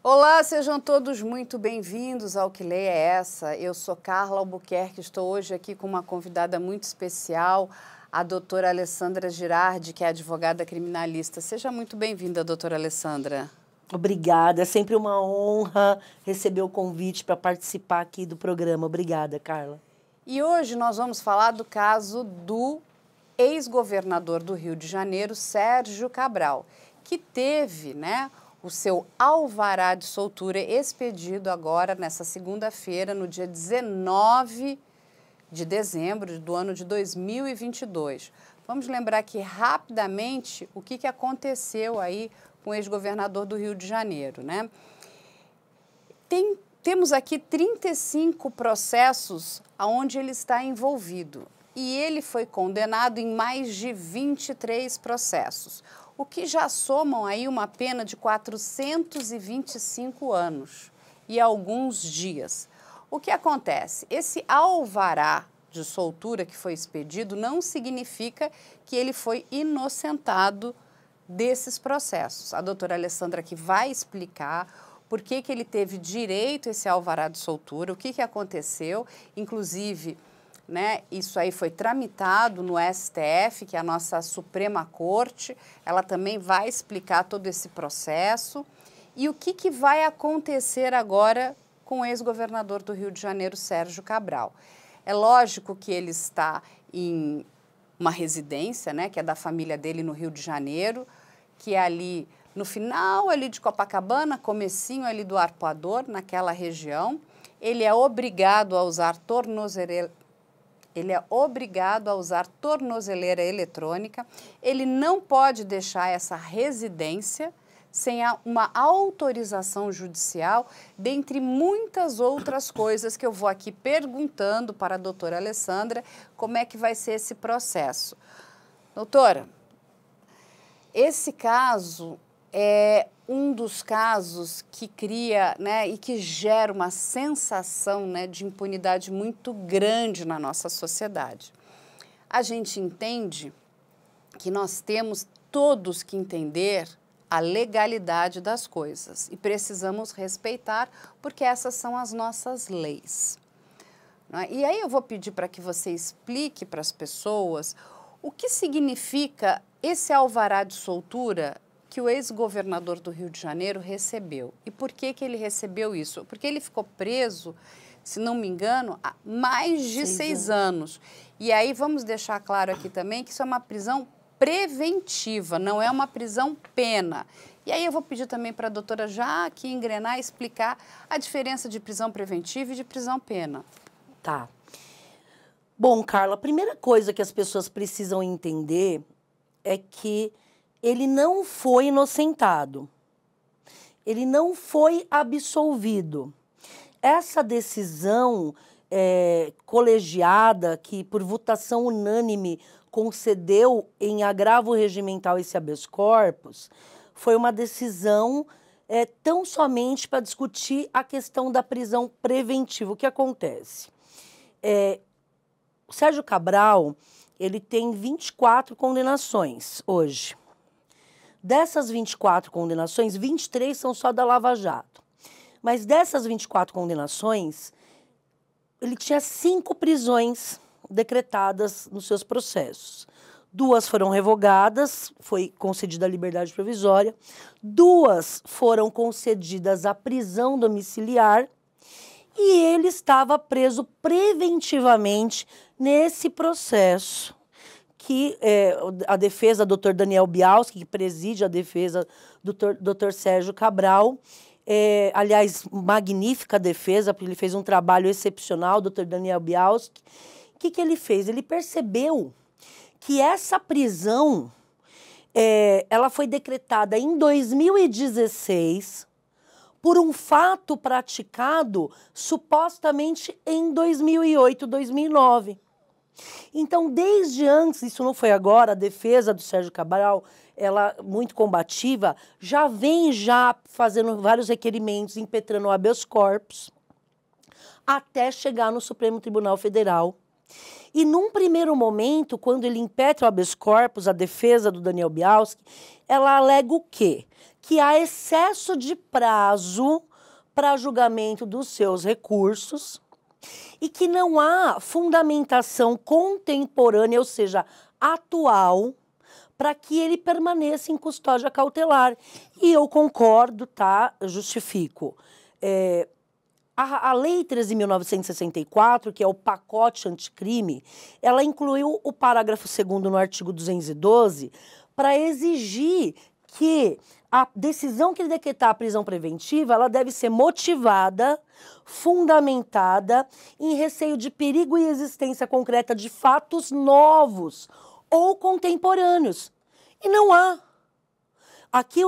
Olá, sejam todos muito bem-vindos ao Que Lei é Essa? Eu sou Carla Albuquerque, estou hoje aqui com uma convidada muito especial, a doutora Alessandra Girardi, que é advogada criminalista. Seja muito bem-vinda, doutora Alessandra. Obrigada, é sempre uma honra receber o convite para participar aqui do programa. Obrigada, Carla. E hoje nós vamos falar do caso do ex-governador do Rio de Janeiro, Sérgio Cabral, que teve, o seu alvará de soltura expedido agora nessa segunda-feira, no dia 19 de dezembro do ano de 2022. Vamos lembrar aqui rapidamente o que aconteceu aí com o ex-governador do Rio de Janeiro, Temos aqui 35 processos onde ele está envolvido e ele foi condenado em mais de 23 processos, o que já somam aí uma pena de 425 anos e alguns dias. O que acontece? Esse alvará de soltura que foi expedido não significa que ele foi inocentado desses processos. A doutora Alessandra aqui vai explicar por que ele teve direito a esse alvará de soltura, o que aconteceu, inclusive, isso aí foi tramitado no STF, que é a nossa Suprema Corte. Ela também vai explicar todo esse processo e o que vai acontecer agora com o ex-governador do Rio de Janeiro, Sérgio Cabral. É lógico que ele está em uma residência, que é da família dele no Rio de Janeiro, que é ali no final ali de Copacabana, comecinho ali do Arpoador, naquela região. Ele é obrigado a usar tornozeleira eletrônica. Ele não pode deixar essa residência sem uma autorização judicial, dentre muitas outras coisas que eu vou aqui perguntando para a doutora Alessandra como é que vai ser esse processo. Doutora, esse caso é um dos casos que cria e que gera uma sensação de impunidade muito grande na nossa sociedade. A gente entende que nós temos todos que entender a legalidade das coisas e precisamos respeitar, porque essas são as nossas leis. E aí eu vou pedir para que você explique para as pessoas o que significa esse alvará de soltura que o ex-governador do Rio de Janeiro recebeu. E por que ele recebeu isso? Porque ele ficou preso, se não me engano, há mais de 6 anos. E aí vamos deixar claro aqui também que isso é uma prisão preventiva, não é uma prisão pena. E aí eu vou pedir também para a doutora já aqui engrenar e explicar a diferença de prisão preventiva e de prisão pena. Tá. Bom, Carla, a primeira coisa que as pessoas precisam entender é que ele não foi inocentado. Ele não foi absolvido. Essa decisão colegiada que, por votação unânime, concedeu em agravo regimental esse habeas corpus, foi uma decisão tão somente para discutir a questão da prisão preventiva. O que acontece? O Sérgio Cabral, ele tem 24 condenações hoje. Dessas 24 condenações, 23 são só da Lava Jato. Mas dessas 24 condenações, ele tinha 5 prisões decretadas nos seus processos. 2 foram revogadas, foi concedida a liberdade provisória. 2 foram concedidas a prisão domiciliar. E ele estava preso preventivamente nesse processo que a defesa do Dr. Daniel Bialski, que preside a defesa do Dr. Sérgio Cabral, aliás, magnífica defesa, porque ele fez um trabalho excepcional, Dr. Daniel Bialski. O que ele fez? Ele percebeu que essa prisão ela foi decretada em 2016 por um fato praticado supostamente em 2008, 2009. Então, desde antes, isso não foi agora, a defesa do Sérgio Cabral, ela muito combativa, já vem fazendo vários requerimentos, impetrando o habeas corpus. até chegar no Supremo Tribunal Federal. E num primeiro momento, quando ele impetra o habeas corpus, a defesa do Daniel Bialski, ela alega o quê? Que há excesso de prazo para julgamento dos seus recursos e que não há fundamentação contemporânea, ou seja, atual, para que ele permaneça em custódia cautelar. E eu concordo, tá? Eu justifico. A Lei 13.964, que é o pacote anticrime, ela incluiu o parágrafo 2º no artigo 212 para exigir que a decisão que decretar a prisão preventiva, ela deve ser motivada, fundamentada em receio de perigo e existência concreta de fatos novos ou contemporâneos. E não há. Aqui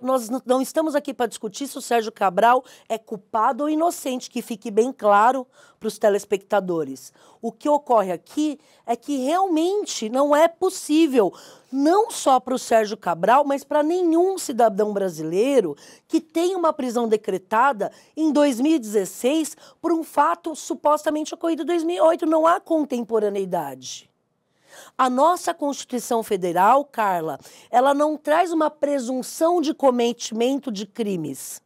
nós não estamos aqui para discutir se o Sérgio Cabral é culpado ou inocente, que fique bem claro para os telespectadores. O que ocorre aqui é que realmente não é possível, não só para o Sérgio Cabral, mas para nenhum cidadão brasileiro que tenha uma prisão decretada em 2016 por um fato supostamente ocorrido em 2008. Não há contemporaneidade. A nossa Constituição Federal, Carla, ela não traz uma presunção de cometimento de crimes.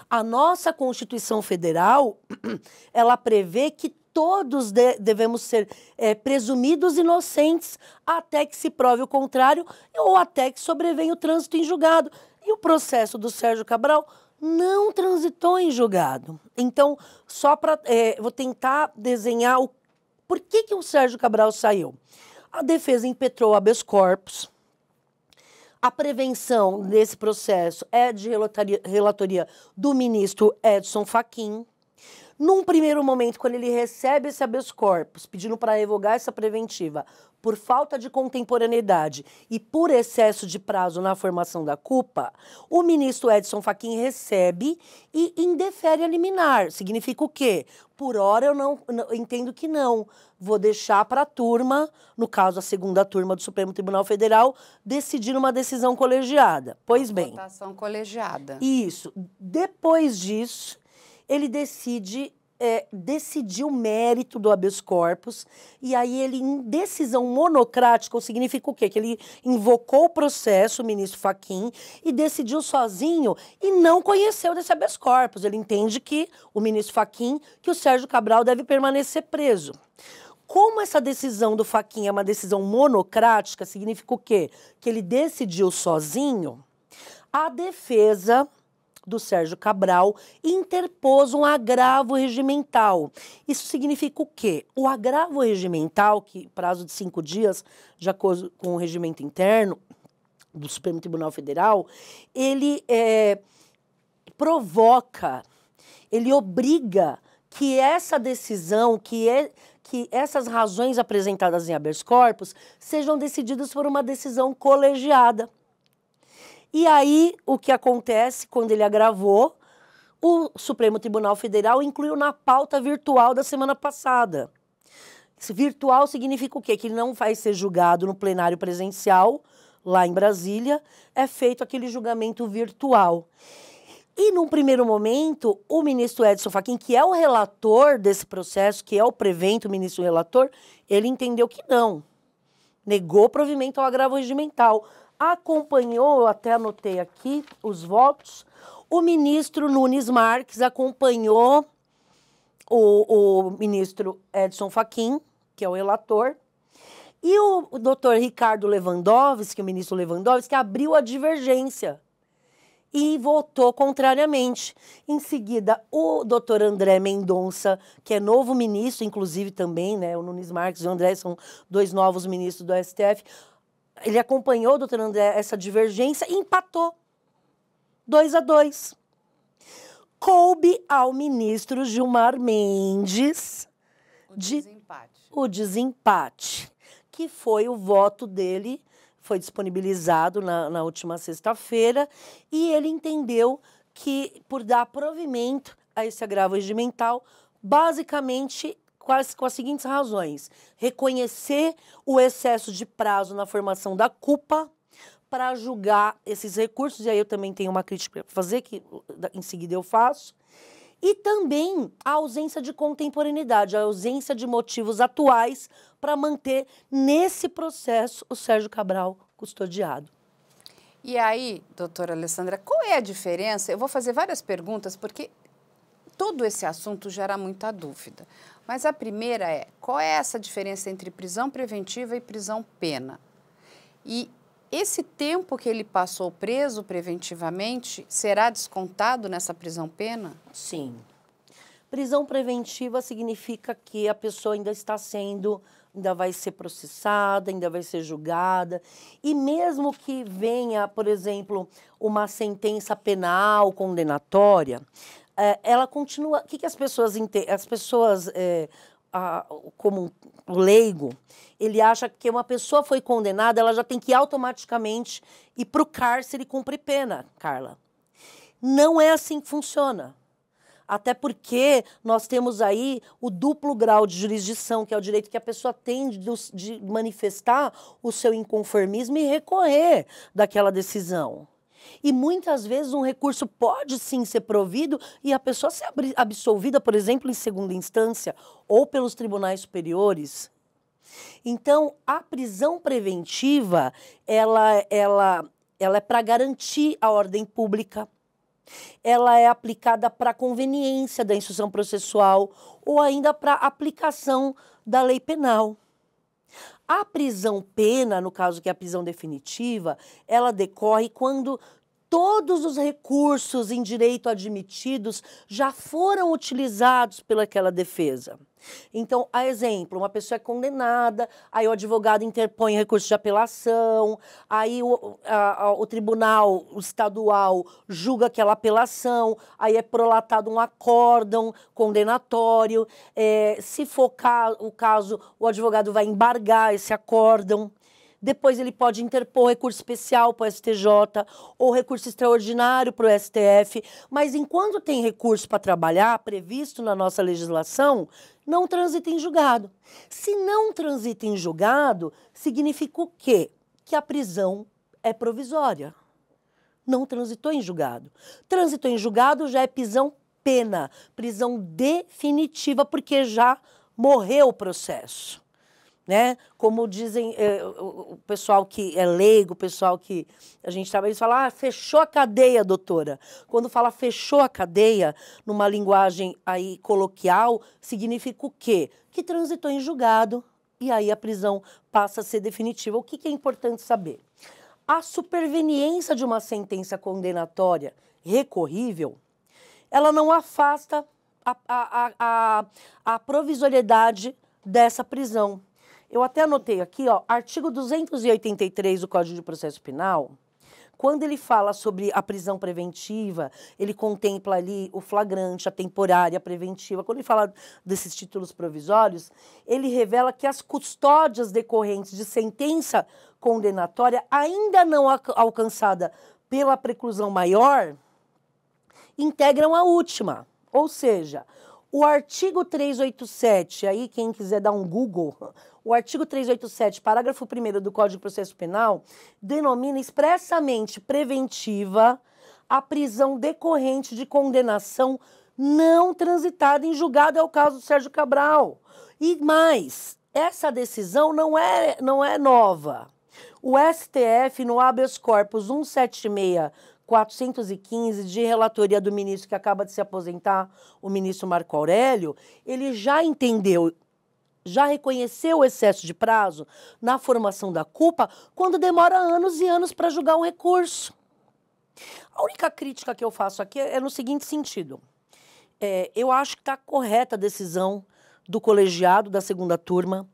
A nossa Constituição Federal, ela prevê que todos devemos ser presumidos inocentes até que se prove o contrário ou até que sobrevenha o trânsito em julgado. E o processo do Sérgio Cabral não transitou em julgado. Então, só para... vou tentar desenhar por que o Sérgio Cabral saiu. A defesa impetrou habeas corpus. A prevenção desse processo é de relatoria do ministro Edson Fachin. Num primeiro momento, quando ele recebe esse habeas corpus, pedindo para revogar essa preventiva por falta de contemporaneidade e por excesso de prazo na formação da culpa, o ministro Edson Fachin recebe e indefere a liminar. Significa o quê? Por hora eu não entendo que não. Vou deixar para a turma, no caso a segunda turma do Supremo Tribunal Federal, decidir uma decisão colegiada. Pois bem. Votação colegiada. Isso. Depois disso, ele decidiu o mérito do habeas corpus, e aí ele, em decisão monocrática, significa o quê? Que ele invocou o processo, o ministro Fachin, e decidiu sozinho e não conheceu desse habeas corpus. Ele entende que, o ministro Fachin, que o Sérgio Cabral deve permanecer preso. Como essa decisão do Fachin é uma decisão monocrática, significa o quê? Que ele decidiu sozinho, a defesa do Sérgio Cabral interpôs um agravo regimental. Isso significa o quê? O agravo regimental, que prazo de 5 dias, de acordo com o regimento interno do Supremo Tribunal Federal, ele provoca, ele obriga que essa decisão, que essas razões apresentadas em habeas corpus sejam decididas por uma decisão colegiada. E aí, o que acontece quando ele agravou, o Supremo Tribunal Federal incluiu na pauta virtual da semana passada. Esse virtual significa o quê? Que ele não vai ser julgado no plenário presencial, lá em Brasília, é feito aquele julgamento virtual. E, num primeiro momento, o ministro Edson Fachin, que é o relator desse processo, que é o prevento, o ministro relator, ele entendeu que não. Negou provimento ao agravo regimental. Acompanhou, eu até anotei aqui os votos, o ministro Nunes Marques acompanhou o ministro Edson Fachin, que é o relator, e o doutor Ricardo Lewandowski, o ministro Lewandowski, abriu a divergência e votou contrariamente. Em seguida, o doutor André Mendonça, que é novo ministro, inclusive também, né, o Nunes Marques e o André são 2 novos ministros do STF, ele acompanhou, doutor André, essa divergência e empatou. 2-2. Coube ao ministro Gilmar Mendes o desempate, que foi o voto dele, foi disponibilizado na última sexta-feira, e ele entendeu que, por dar provimento a esse agravo regimental, basicamente com as seguintes razões: reconhecer o excesso de prazo na formação da culpa para julgar esses recursos, e aí eu também tenho uma crítica para fazer, que em seguida eu faço, E também a ausência de contemporaneidade, a ausência de motivos atuais para manter nesse processo o Sérgio Cabral custodiado. E aí, doutora Alessandra, qual é a diferença? Eu vou fazer várias perguntas, porque todo esse assunto gera muita dúvida. Mas a primeira é, qual é essa diferença entre prisão preventiva e prisão pena? E esse tempo que ele passou preso preventivamente será descontado nessa prisão pena? Sim. Prisão preventiva significa que a pessoa ainda vai ser processada, ainda vai ser julgada. E mesmo que venha, por exemplo, uma sentença penal condenatória, ela continua... O que as pessoas entendem? As pessoas, como o leigo, ele acha que uma pessoa foi condenada, ela já tem que automaticamente ir para o cárcere e cumprir pena, Carla. Não é assim que funciona. Até porque nós temos aí o duplo grau de jurisdição, que é o direito que a pessoa tem de manifestar o seu inconformismo e recorrer daquela decisão. E muitas vezes um recurso pode sim ser provido e a pessoa ser absolvida, por exemplo, em segunda instância ou pelos tribunais superiores. Então, a prisão preventiva, ela é para garantir a ordem pública. Ela é aplicada para conveniência da instrução processual ou ainda para aplicação da lei penal. A prisão pena, no caso que é a prisão definitiva, ela decorre quando todos os recursos em direito admitidos já foram utilizados pelaquela defesa. Então, a exemplo, uma pessoa é condenada, aí o advogado interpõe recurso de apelação, aí o tribunal estadual julga aquela apelação, aí é prolatado um acórdão condenatório. Se for o caso, o advogado vai embargar esse acórdão. Depois ele pode interpor recurso especial para o STJ ou recurso extraordinário para o STF. Mas enquanto tem recurso para trabalhar, previsto na nossa legislação, não transita em julgado. Se não transita em julgado, significa o quê? Que a prisão é provisória. Não transitou em julgado. Transitou em julgado já é prisão pena, prisão definitiva, porque já morreu o processo. Né? Como dizem o pessoal que é leigo, o pessoal que a gente trabalha, eles falam, fechou a cadeia, doutora. Quando fala fechou a cadeia, numa linguagem aí coloquial, significa o quê? Que transitou em julgado e aí a prisão passa a ser definitiva. O que é importante saber? A superveniência de uma sentença condenatória recorrível, ela não afasta a provisoriedade dessa prisão. Eu até anotei aqui, artigo 283 do Código de Processo Penal, quando ele fala sobre a prisão preventiva, ele contempla ali o flagrante, a temporária, a preventiva. Quando ele fala desses títulos provisórios, ele revela que as custódias decorrentes de sentença condenatória, ainda não alcançada pela preclusão maior, integram a última. Ou seja, o artigo 387, aí quem quiser dar um Google, o artigo 387, parágrafo 1º do Código de Processo Penal, denomina expressamente preventiva a prisão decorrente de condenação não transitada em julgado, é o caso do Sérgio Cabral. E mais, essa decisão não é nova. O STF, no habeas corpus 176/415, de relatoria do ministro que acaba de se aposentar, o ministro Marco Aurélio, ele já entendeu, já reconheceu o excesso de prazo na formação da culpa quando demora anos e anos para julgar um recurso. A única crítica que eu faço aqui é no seguinte sentido. Eu acho que está correta a decisão do colegiado da segunda turma.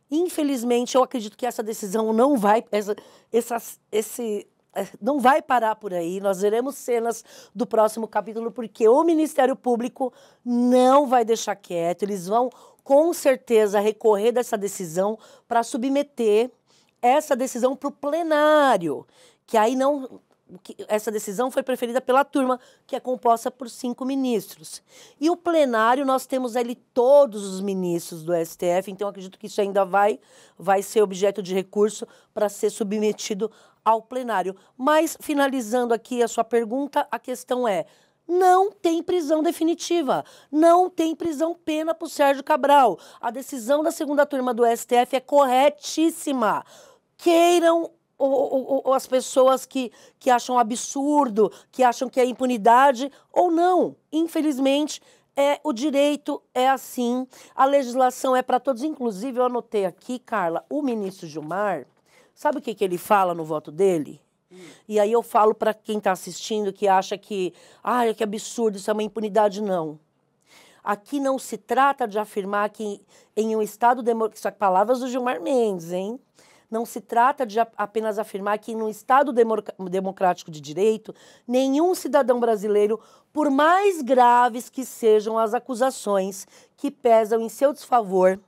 Infelizmente, eu acredito que essa decisão não vai, não vai parar por aí. Nós veremos cenas do próximo capítulo, porque o Ministério Público não vai deixar quieto. Eles vão, com certeza, recorrer dessa decisão para submeter essa decisão para o plenário, que aí não... Essa decisão foi preferida pela turma, que é composta por 5 ministros. E o plenário, nós temos ali todos os ministros do STF, então acredito que isso ainda vai ser objeto de recurso para ser submetido ao plenário. Mas, finalizando aqui a sua pergunta, a questão é, não tem prisão definitiva, não tem prisão pena para o Sérgio Cabral. A decisão da segunda turma do STF é corretíssima. Queiram ou as pessoas que acham absurdo, que acham que é impunidade, ou não. Infelizmente, o direito é assim, a legislação é para todos. Inclusive, eu anotei aqui, Carla, o ministro Gilmar, sabe o que ele fala no voto dele? E aí eu falo para quem está assistindo que acha que, que absurdo, isso é uma impunidade, não. Aqui não se trata de afirmar que em um Estado democrático, isso é palavras do Gilmar Mendes, hein? Não se trata de apenas afirmar que em um Estado democrático de direito, nenhum cidadão brasileiro, por mais graves que sejam as acusações que pesam em seu desfavor,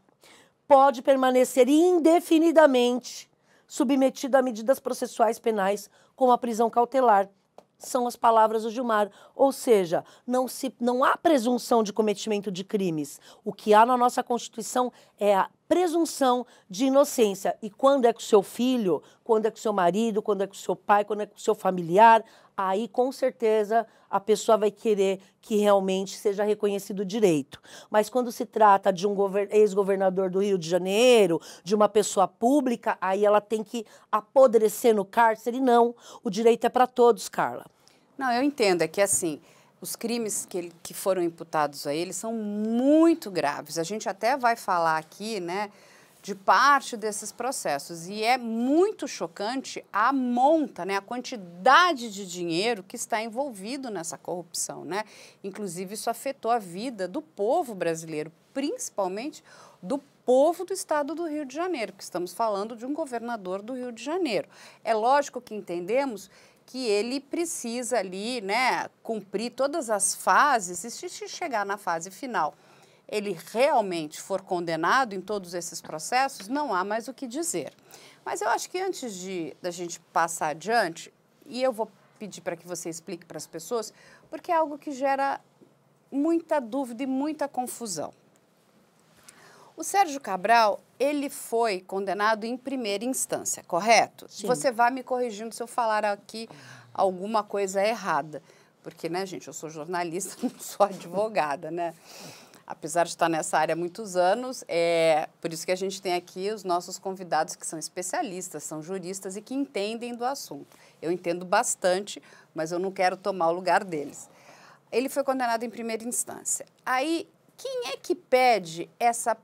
pode permanecer indefinidamente submetido a medidas processuais penais como a prisão cautelar. São as palavras do Gilmar. Ou seja, não há presunção de cometimento de crimes. O que há na nossa Constituição é a presunção de inocência. E quando é com o seu filho, quando é com o seu marido, quando é com o seu pai, quando é com o seu familiar, aí com certeza a pessoa vai querer que realmente seja reconhecido o direito. Mas quando se trata de um ex-governador do Rio de Janeiro, de uma pessoa pública, aí ela tem que apodrecer no cárcere. Não, o direito é para todos, Carla. Não, eu entendo, é que assim, os crimes que foram imputados a ele são muito graves. A gente até vai falar aqui, né, de parte desses processos. E é muito chocante a monta, né, a quantidade de dinheiro que está envolvido nessa corrupção, né? Inclusive, isso afetou a vida do povo brasileiro, principalmente do povo do estado do Rio de Janeiro, porque estamos falando de um governador do Rio de Janeiro. É lógico que entendemos que ele precisa ali, né, cumprir todas as fases e se chegar na fase final ele realmente for condenado em todos esses processos, não há mais o que dizer. Mas eu acho que antes da gente passar adiante, e eu vou pedir para que você explique para as pessoas, porque é algo que gera muita dúvida e muita confusão. O Sérgio Cabral, ele foi condenado em primeira instância, correto? Sim. Você vai me corrigindo se eu falar aqui alguma coisa errada. Porque, né, gente, eu sou jornalista, não sou advogada, né? Apesar de estar nessa área há muitos anos, por isso que a gente tem aqui os nossos convidados que são especialistas, são juristas e que entendem do assunto. Eu entendo bastante, mas eu não quero tomar o lugar deles. Ele foi condenado em primeira instância. Aí, quem é que pede essa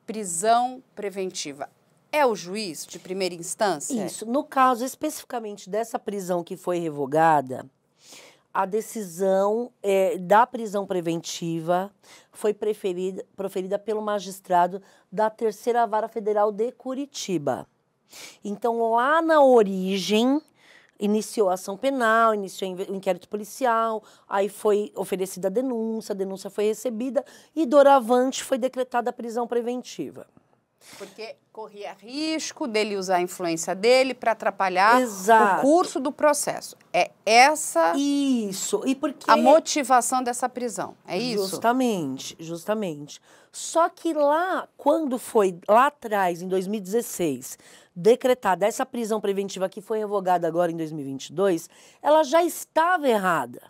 prisão preventiva? É o juiz de primeira instância? Isso. No caso especificamente dessa prisão que foi revogada, a decisão da prisão preventiva foi proferida pelo magistrado da Terceira Vara Federal de Curitiba. Então, lá na origem, iniciou a ação penal, iniciou o inquérito policial, aí foi oferecida a denúncia foi recebida e, doravante, foi decretada a prisão preventiva. Porque corria risco dele usar a influência dele para atrapalhar Exato. o curso do processo. É essa isso. E porque a motivação dessa prisão, é isso? Justamente. Só que lá, quando foi lá atrás, em 2016, decretada essa prisão preventiva que foi revogada agora em 2022, ela já estava errada.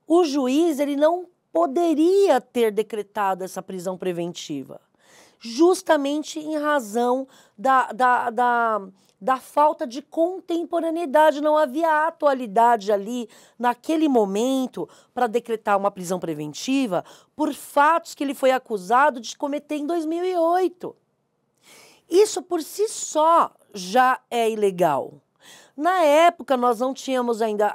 O juiz, ele não poderia ter decretado essa prisão preventiva, justamente em razão da falta de contemporaneidade. Não havia atualidade ali, naquele momento, para decretar uma prisão preventiva por fatos que ele foi acusado de cometer em 2008. Isso, por si só, já é ilegal. Na época, nós não tínhamos ainda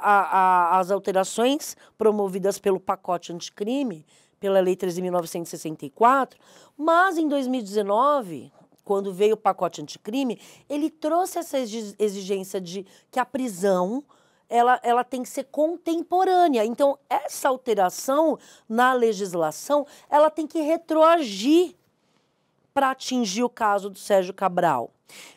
as alterações promovidas pelo pacote anticrime, pela Lei 13.964, mas em 2019, quando veio o pacote anticrime, ele trouxe essa exigência de que a prisão ela tem que ser contemporânea. Então, essa alteração na legislação, ela tem que retroagir para atingir o caso do Sérgio Cabral.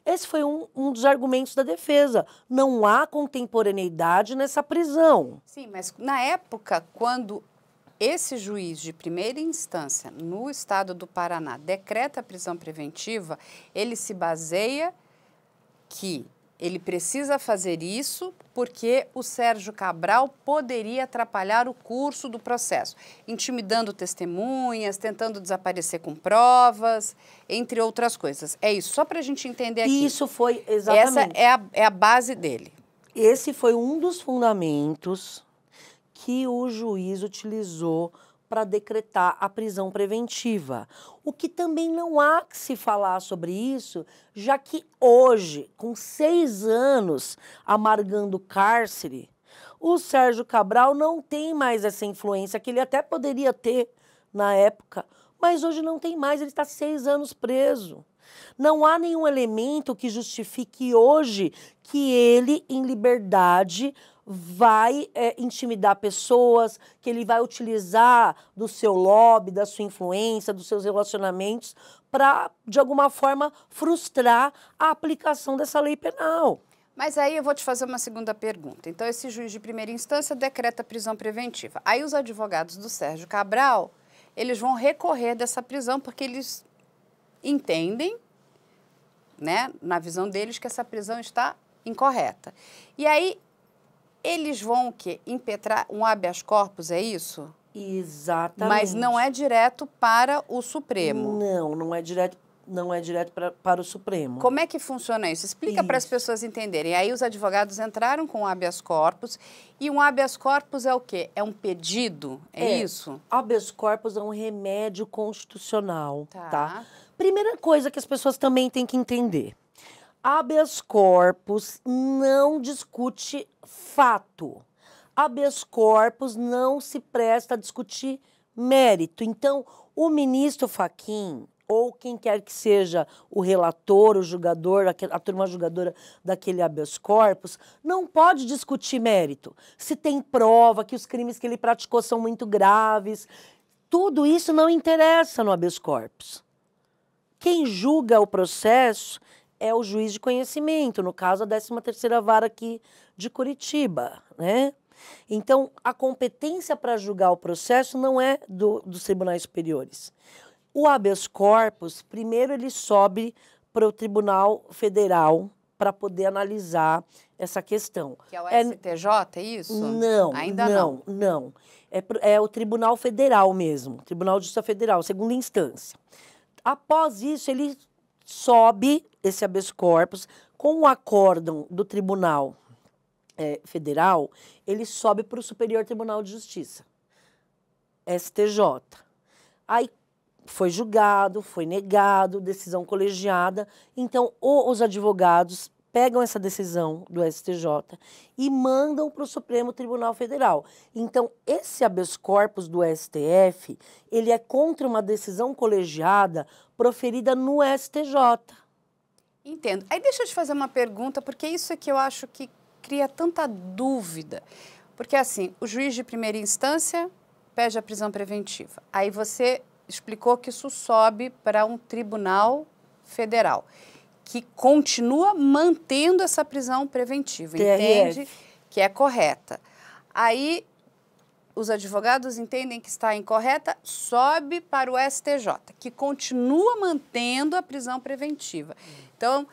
Esse foi um dos argumentos da defesa. Não há contemporaneidade nessa prisão. Sim, mas na época, quando esse juiz de primeira instância no estado do Paraná decreta a prisão preventiva, ele se baseia que ele precisa fazer isso porque o Sérgio Cabral poderia atrapalhar o curso do processo, intimidando testemunhas, tentando desaparecer com provas, entre outras coisas. É isso, só para a gente entender aqui. Isso foi exatamente. Essa é a base dele. Esse foi um dos fundamentos que o juiz utilizou para decretar a prisão preventiva. O que também não há que se falar sobre isso, já que hoje, com 6 anos amargando cárcere, o Sérgio Cabral não tem mais essa influência que ele até poderia ter na época, mas hoje não tem mais, ele está 6 anos preso. Não há nenhum elemento que justifique hoje que ele, em liberdade, vai intimidar pessoas, que ele vai utilizar do seu lobby, da sua influência, dos seus relacionamentos, para, de alguma forma, frustrar a aplicação dessa lei penal. Mas aí eu vou te fazer uma segunda pergunta. Então, esse juiz de primeira instância decreta prisão preventiva. Aí os advogados do Sérgio Cabral, eles vão recorrer dessa prisão porque eles entendem, né, na visão deles, que essa prisão está incorreta. E aí, eles vão o quê? Impetrar um habeas corpus, é isso? Exatamente. Mas não é direto para o Supremo. Não é direto para o Supremo. Como é que funciona isso? Explica para as pessoas entenderem. Aí os advogados entraram com o habeas corpus, e um habeas corpus é o quê? É um pedido? É isso? Habeas corpus é um remédio constitucional, Tá. tá? Primeira coisa que as pessoas também têm que entender. Habeas corpus não discute fato. Habeas corpus não se presta a discutir mérito. Então, o ministro Fachin, ou quem quer que seja o relator, o julgador, a turma julgadora daquele habeas corpus, não pode discutir mérito. Se tem prova que os crimes que ele praticou são muito graves, tudo isso não interessa no habeas corpus. Quem julga o processo é o juiz de conhecimento, no caso a 13ª Vara aqui de Curitiba, né? Então, a competência para julgar o processo não é dos tribunais superiores. O habeas corpus, primeiro ele sobe para o Tribunal Federal para poder analisar essa questão. Que é o STJ, é isso? Não, ainda não. Não. É o Tribunal Federal mesmo, Tribunal de Justiça Federal, segunda instância. Após isso, ele sobe esse habeas corpus com o acórdão do Tribunal Federal, ele sobe para o Superior Tribunal de Justiça, STJ. Aí foi julgado, foi negado, decisão colegiada. Então, os advogados pegam essa decisão do STJ e mandam para o Supremo Tribunal Federal. Então, esse habeas corpus do STF, ele é contra uma decisão colegiada proferida no STJ. Entendo. Aí deixa eu te fazer uma pergunta, porque isso é que eu acho que cria tanta dúvida. Porque, assim, o juiz de primeira instância pede a prisão preventiva. Aí você explicou que isso sobe para um tribunal federal, que continua mantendo essa prisão preventiva, entende que é correta. Aí os advogados entendem que está incorreta, sobe para o STJ, que continua mantendo a prisão preventiva. Então,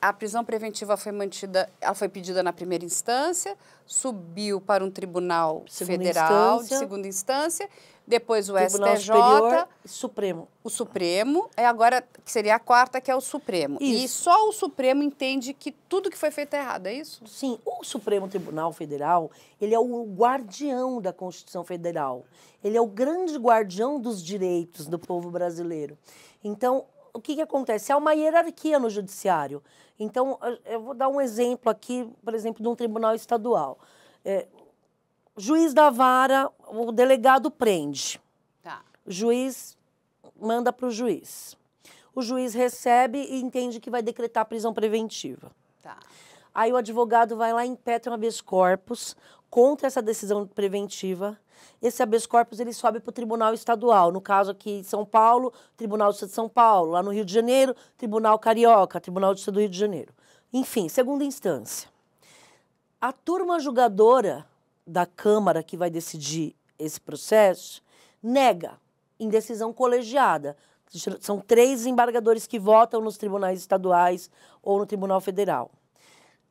a prisão preventiva foi mantida, ela foi pedida na primeira instância, subiu para um tribunal federal de segunda instância, depois o Tribunal STJ, Superior, Supremo. O Supremo, agora que seria a quarta, que é o Supremo. Isso. E só o Supremo entende que tudo que foi feito é errado, é isso? Sim, o Supremo Tribunal Federal, ele é o guardião da Constituição Federal. Ele é o grande guardião dos direitos do povo brasileiro. Então, o que acontece? Há uma hierarquia no judiciário. Então, eu vou dar um exemplo aqui, por exemplo, de um tribunal estadual. Juiz da vara, o delegado prende. Tá. O juiz manda para o juiz. O juiz recebe e entende que vai decretar prisão preventiva. Tá. Aí o advogado vai lá e impetra um habeas corpus contra essa decisão preventiva. Esse habeas corpus ele sobe para o Tribunal Estadual. No caso aqui em São Paulo, Tribunal de Justiça de São Paulo. Lá no Rio de Janeiro, Tribunal Carioca, Tribunal de Justiça do Rio de Janeiro. Enfim, segunda instância. A turma julgadora da Câmara que vai decidir esse processo nega em decisão colegiada. São 3 desembargadores que votam nos tribunais estaduais ou no Tribunal Federal.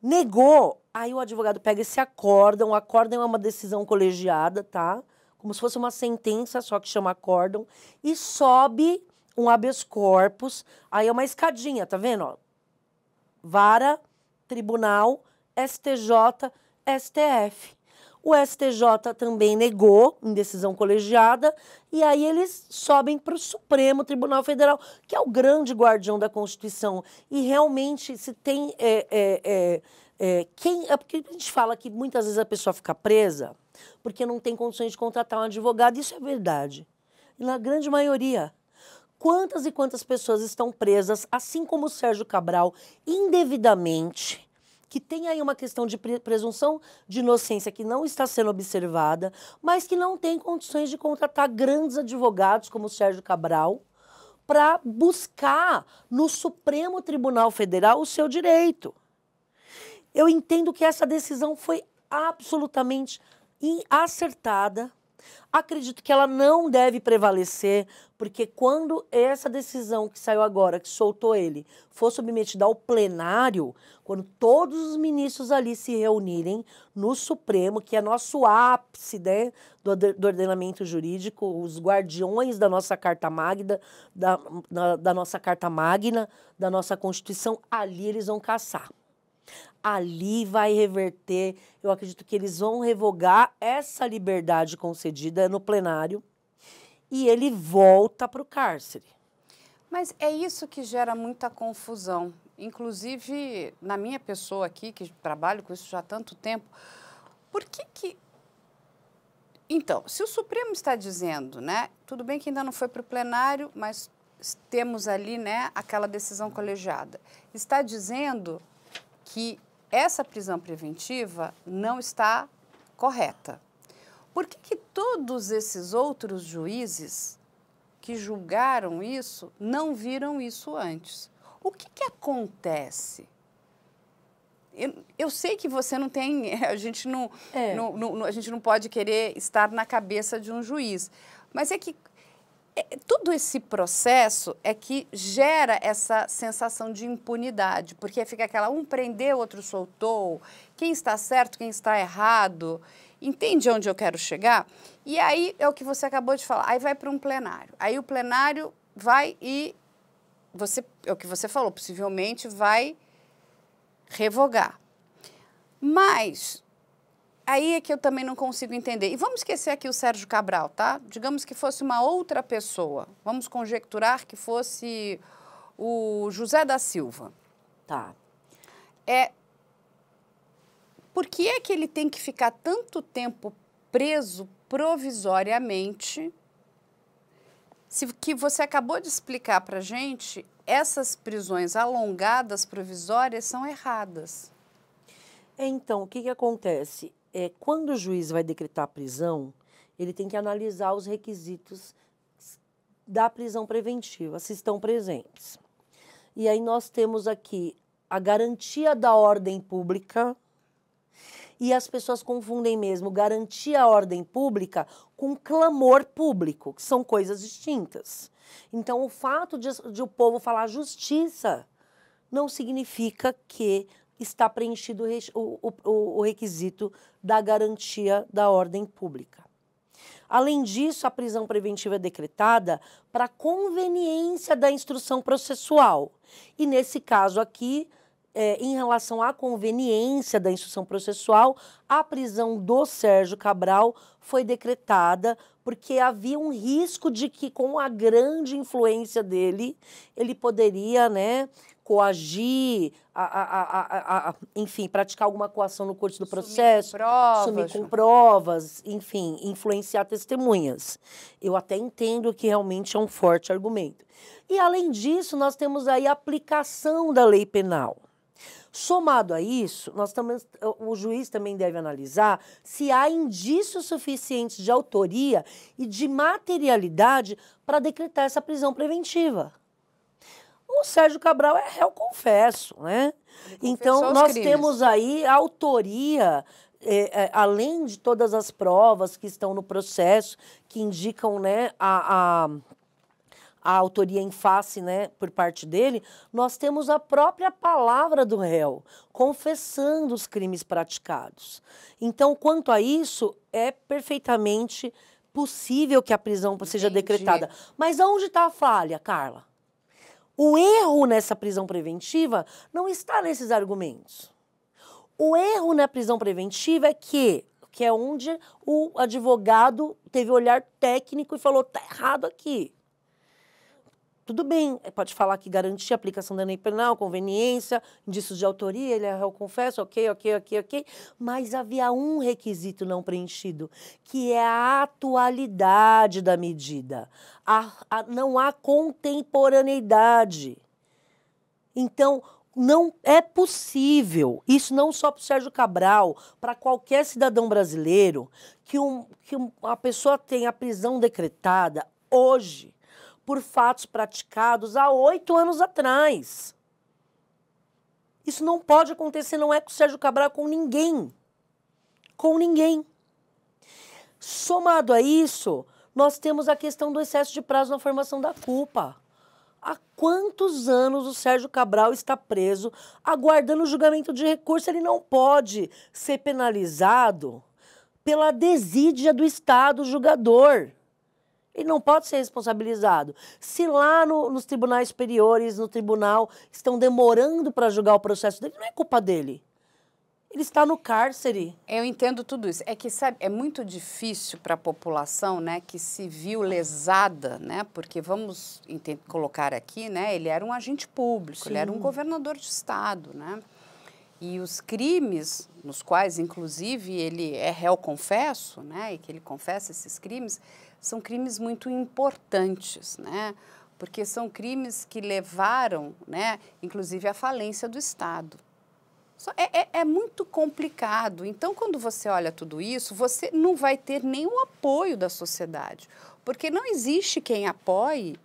Negou, aí o advogado pega esse acórdão, o acórdão é uma decisão colegiada, tá? Como se fosse uma sentença, só que chama acórdão, e sobe um habeas corpus, aí é uma escadinha, tá vendo? Ó? Vara, tribunal, STJ, STF. O STJ também negou em decisão colegiada e aí eles sobem para o Supremo Tribunal Federal, que é o grande guardião da Constituição. E realmente se tem... porque a gente fala que muitas vezes a pessoa fica presa porque não tem condições de contratar um advogado. Isso é verdade. E na grande maioria... Quantas e quantas pessoas estão presas, assim como o Sérgio Cabral, indevidamente, que tem aí uma questão de presunção de inocência que não está sendo observada, mas que não tem condições de contratar grandes advogados como o Sérgio Cabral para buscar no Supremo Tribunal Federal o seu direito. Eu entendo que essa decisão foi absolutamente acertada. Acredito que ela não deve prevalecer, porque quando essa decisão que saiu agora, que soltou ele, for submetida ao plenário, quando todos os ministros ali se reunirem no Supremo, que é nosso ápice, né, do ordenamento jurídico, os guardiões da nossa Carta Magna, da nossa Carta Magna, da nossa Constituição, ali eles vão caçar. Ali vai reverter, eu acredito que eles vão revogar essa liberdade concedida no plenário e ele volta para o cárcere. Mas é isso que gera muita confusão, inclusive na minha pessoa aqui, que trabalho com isso já há tanto tempo. Por que... Então, se o Supremo está dizendo, né, tudo bem que ainda não foi para o plenário, mas temos ali, né, aquela decisão colegiada, está dizendo que essa prisão preventiva não está correta. Por que todos esses outros juízes que julgaram isso não viram isso antes? O que acontece? Eu sei que você não tem... A gente a gente não pode querer estar na cabeça de um juiz, mas é que todo esse processo é que gera essa sensação de impunidade, porque fica aquela, um prendeu, outro soltou, quem está certo, quem está errado. Entende onde eu quero chegar? E aí é o que você acabou de falar, aí vai para um plenário. Aí o plenário vai e, é o que você falou, possivelmente vai revogar. Mas... aí é que eu também não consigo entender. E vamos esquecer aqui o Sérgio Cabral, tá? Digamos que fosse uma outra pessoa. Vamos conjecturar que fosse o José da Silva. Tá. Por que é que ele tem que ficar tanto tempo preso provisoriamente? Que você acabou de explicar pra gente, essas prisões alongadas provisórias são erradas. Então, o que acontece? Quando o juiz vai decretar a prisão, ele tem que analisar os requisitos da prisão preventiva, se estão presentes. E aí nós temos aqui a garantia da ordem pública, e as pessoas confundem mesmo garantir a ordem pública com clamor público, que são coisas distintas. Então, o fato de o povo falar justiça não significa que está preenchido o requisito da garantia da ordem pública. Além disso, a prisão preventiva é decretada para conveniência da instrução processual. E nesse caso aqui, em relação à conveniência da instrução processual, a prisão do Sérgio Cabral foi decretada porque havia um risco de que, com a grande influência dele, ele poderia, né, coagir, enfim, praticar alguma coação no curso do processo, sumir com provas, enfim, influenciar testemunhas. Eu até entendo que realmente é um forte argumento. E, além disso, nós temos aí a aplicação da lei penal. Somado a isso, o juiz também deve analisar se há indícios suficientes de autoria e de materialidade para decretar essa prisão preventiva. O Sérgio Cabral é réu confesso, né? Então, nós temos aí a autoria, além de todas as provas que estão no processo, que indicam, né, a autoria em face, né, por parte dele, nós temos a própria palavra do réu, confessando os crimes praticados. Então, quanto a isso, é perfeitamente possível que a prisão seja decretada. Mas onde está a falha, Carla? O erro nessa prisão preventiva não está nesses argumentos. O erro na prisão preventiva é que é onde o advogado teve olhar técnico e falou, tá errado aqui. Tudo bem, pode falar que garantia a aplicação da lei penal, conveniência, indícios de autoria, ele é réu confesso, ok, mas havia um requisito não preenchido, que é a atualidade da medida. Não há contemporaneidade. Então, não é possível, isso não só para o Sérgio Cabral, para qualquer cidadão brasileiro, que uma pessoa tenha a prisão decretada hoje, por fatos praticados há 8 anos atrás. Isso não pode acontecer, não é com o Sérgio Cabral, com ninguém. Com ninguém. Somado a isso, nós temos a questão do excesso de prazo na formação da culpa. Há quantos anos o Sérgio Cabral está preso, aguardando o julgamento de recurso? Ele não pode ser penalizado pela desídia do Estado julgador. Ele não pode ser responsabilizado. Se lá nos tribunais superiores, no tribunal, estão demorando para julgar o processo dele, não é culpa dele. Ele está no cárcere. Eu entendo tudo isso. É que, sabe, é muito difícil para a população, né, que se viu lesada, né, porque vamos colocar aqui, né, ele era um agente público, ele era um governador de estado, né, e os crimes nos quais, inclusive, ele é réu confesso, né, e que ele confessa esses crimes, são crimes muito importantes, né, porque são crimes que levaram, né, inclusive, à falência do Estado. É muito complicado. Então, quando você olha tudo isso, você não vai ter nenhum apoio da sociedade, porque não existe quem apoie,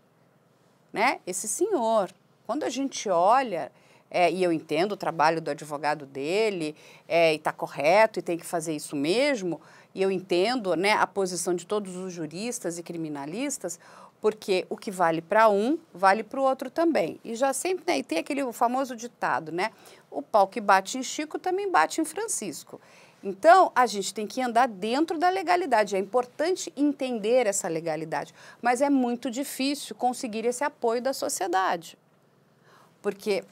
né, esse senhor. Quando a gente olha, e eu entendo o trabalho do advogado dele, e está correto, e tem que fazer isso mesmo, e eu entendo, né, a posição de todos os juristas e criminalistas, porque o que vale para um, vale para o outro também. E já sempre, né, e tem aquele famoso ditado, né? O pau que bate em Chico também bate em Francisco. Então, a gente tem que andar dentro da legalidade. É importante entender essa legalidade, mas é muito difícil conseguir esse apoio da sociedade. Porque,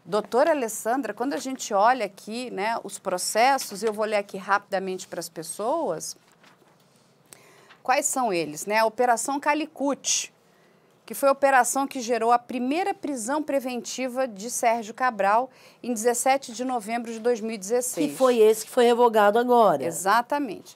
doutora Alessandra, quando a gente olha aqui, né, os processos, eu vou ler aqui rapidamente para as pessoas. Quais são eles? Né? A Operação Calicut, que foi a operação que gerou a primeira prisão preventiva de Sérgio Cabral em 17 de novembro de 2016. Que foi esse que foi revogado agora. Exatamente.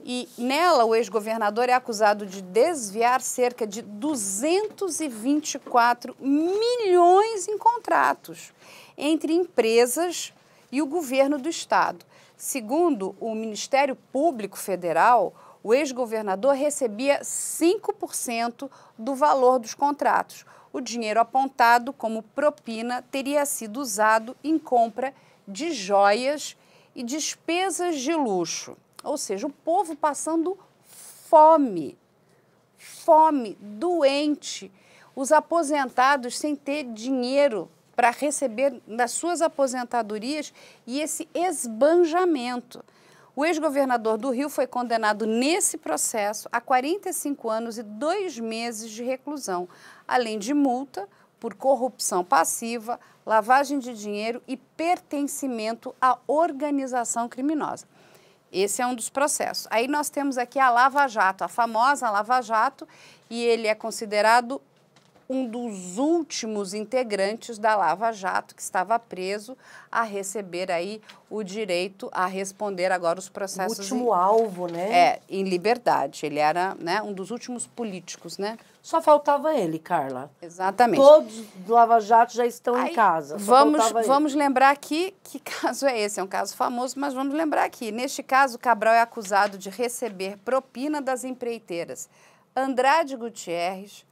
E nela, o ex-governador é acusado de desviar cerca de 224 milhões em contratos entre empresas e o governo do Estado. Segundo o Ministério Público Federal, o ex-governador recebia 5% do valor dos contratos. O dinheiro apontado como propina teria sido usado em compra de joias e despesas de luxo. Ou seja, o povo passando fome, doente, os aposentados sem ter dinheiro para receber das suas aposentadorias e esse esbanjamento. O ex-governador do Rio foi condenado nesse processo a 45 anos e 2 meses de reclusão, além de multa por corrupção passiva, lavagem de dinheiro e pertencimento à organização criminosa. Esse é um dos processos. Aí nós temos aqui a Lava Jato, a famosa Lava Jato, e ele é considerado um dos últimos integrantes da Lava Jato, que estava preso a receber aí o direito a responder agora os processos. O último alvo, né? Em liberdade. Ele era, né, um dos últimos políticos, né? Só faltava ele, Carla. Exatamente. Todos do Lava Jato já estão aí, em casa. Vamos lembrar aqui que caso é esse. É um caso famoso, mas vamos lembrar aqui. Neste caso, Cabral é acusado de receber propina das empreiteiras Andrade Gutierrez,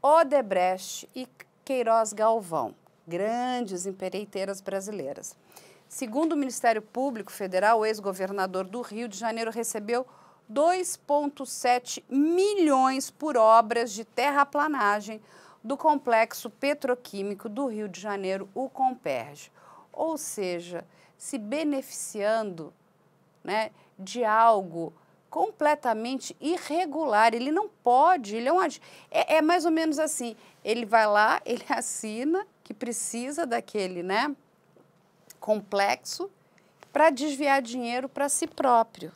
Odebrecht e Queiroz Galvão, grandes empreiteiras brasileiras. Segundo o Ministério Público Federal, o ex-governador do Rio de Janeiro recebeu 2,7 milhões por obras de terraplanagem do complexo petroquímico do Rio de Janeiro, o Comperj. Ou seja, se beneficiando, né, de algo completamente irregular. Ele não pode, ele é mais ou menos assim, ele vai lá, ele assina que precisa daquele, né, complexo para desviar dinheiro para si próprio.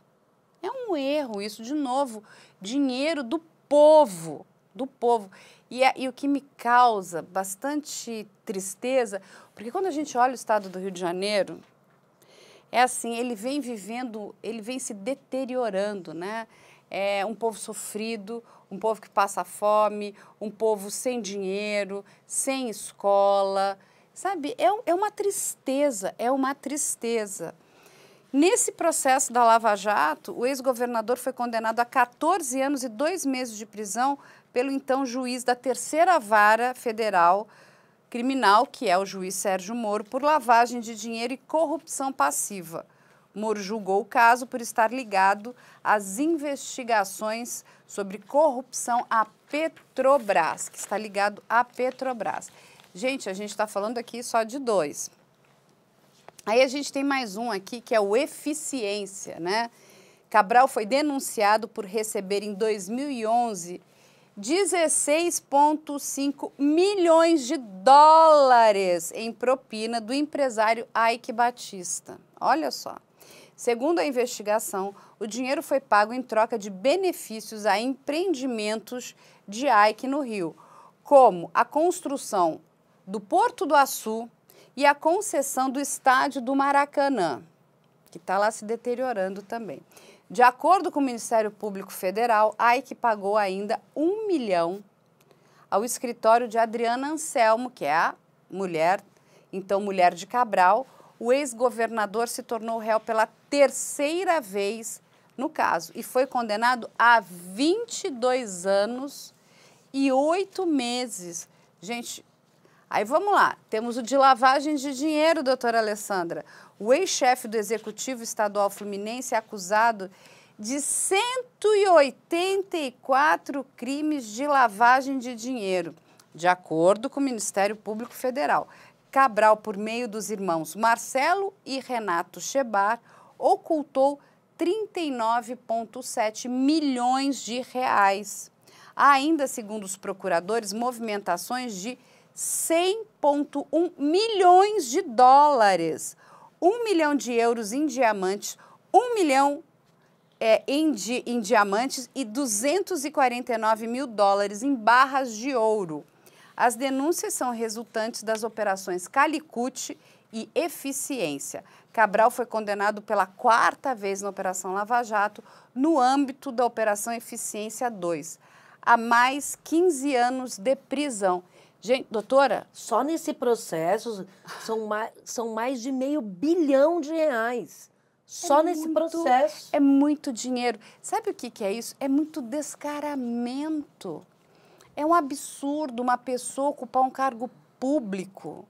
É um erro isso, de novo, dinheiro do povo, E o que me causa bastante tristeza, porque quando a gente olha o estado do Rio de Janeiro, é assim, ele vem vivendo, ele vem se deteriorando, né? É um povo sofrido, um povo que passa fome, um povo sem dinheiro, sem escola, sabe? É uma tristeza, é uma tristeza. Nesse processo da Lava Jato, o ex-governador foi condenado a 14 anos e 2 meses de prisão pelo então juiz da Terceira Vara Federal Criminal, que é o juiz Sérgio Moro, por lavagem de dinheiro e corrupção passiva. Moro julgou o caso por estar ligado às investigações sobre corrupção à Petrobras, que está ligado à Petrobras. Gente, a gente está falando aqui só de 2. Aí a gente tem mais um aqui, que é o Eficiência, né? Cabral foi denunciado por receber em 2011 16,5 milhões de dólares em propina do empresário Eike Batista. Olha só. Segundo a investigação, o dinheiro foi pago em troca de benefícios a empreendimentos de Eike no Rio, como a construção do Porto do Açu e a concessão do estádio do Maracanã, que está lá se deteriorando também. De acordo com o Ministério Público Federal, Eike pagou ainda 1 milhão ao escritório de Adriana Anselmo, que é a mulher, então mulher de Cabral. O ex-governador se tornou réu pela 3ª vez no caso e foi condenado a 22 anos e 8 meses. Gente, aí vamos lá, temos o de lavagem de dinheiro, doutora Alessandra. O ex-chefe do Executivo Estadual Fluminense é acusado de 184 crimes de lavagem de dinheiro, de acordo com o Ministério Público Federal. Cabral, por meio dos irmãos Marcelo e Renato Chebar, ocultou 39,7 milhões de reais. Há ainda, segundo os procuradores, movimentações de 100,1 milhões de dólares, 1 milhão de euros em diamantes, 1 milhão em diamantes e 249 mil dólares em barras de ouro. As denúncias são resultantes das operações Calicut e Eficiência. Cabral foi condenado pela 4ª vez na Operação Lava Jato, no âmbito da Operação Eficiência 2, a mais 15 anos de prisão. Gente, doutora... Só nesse processo são mais de R$500 bilhão. Só nesse processo. É muito dinheiro. Sabe o que é isso? É muito descaramento. É um absurdo uma pessoa ocupar um cargo público,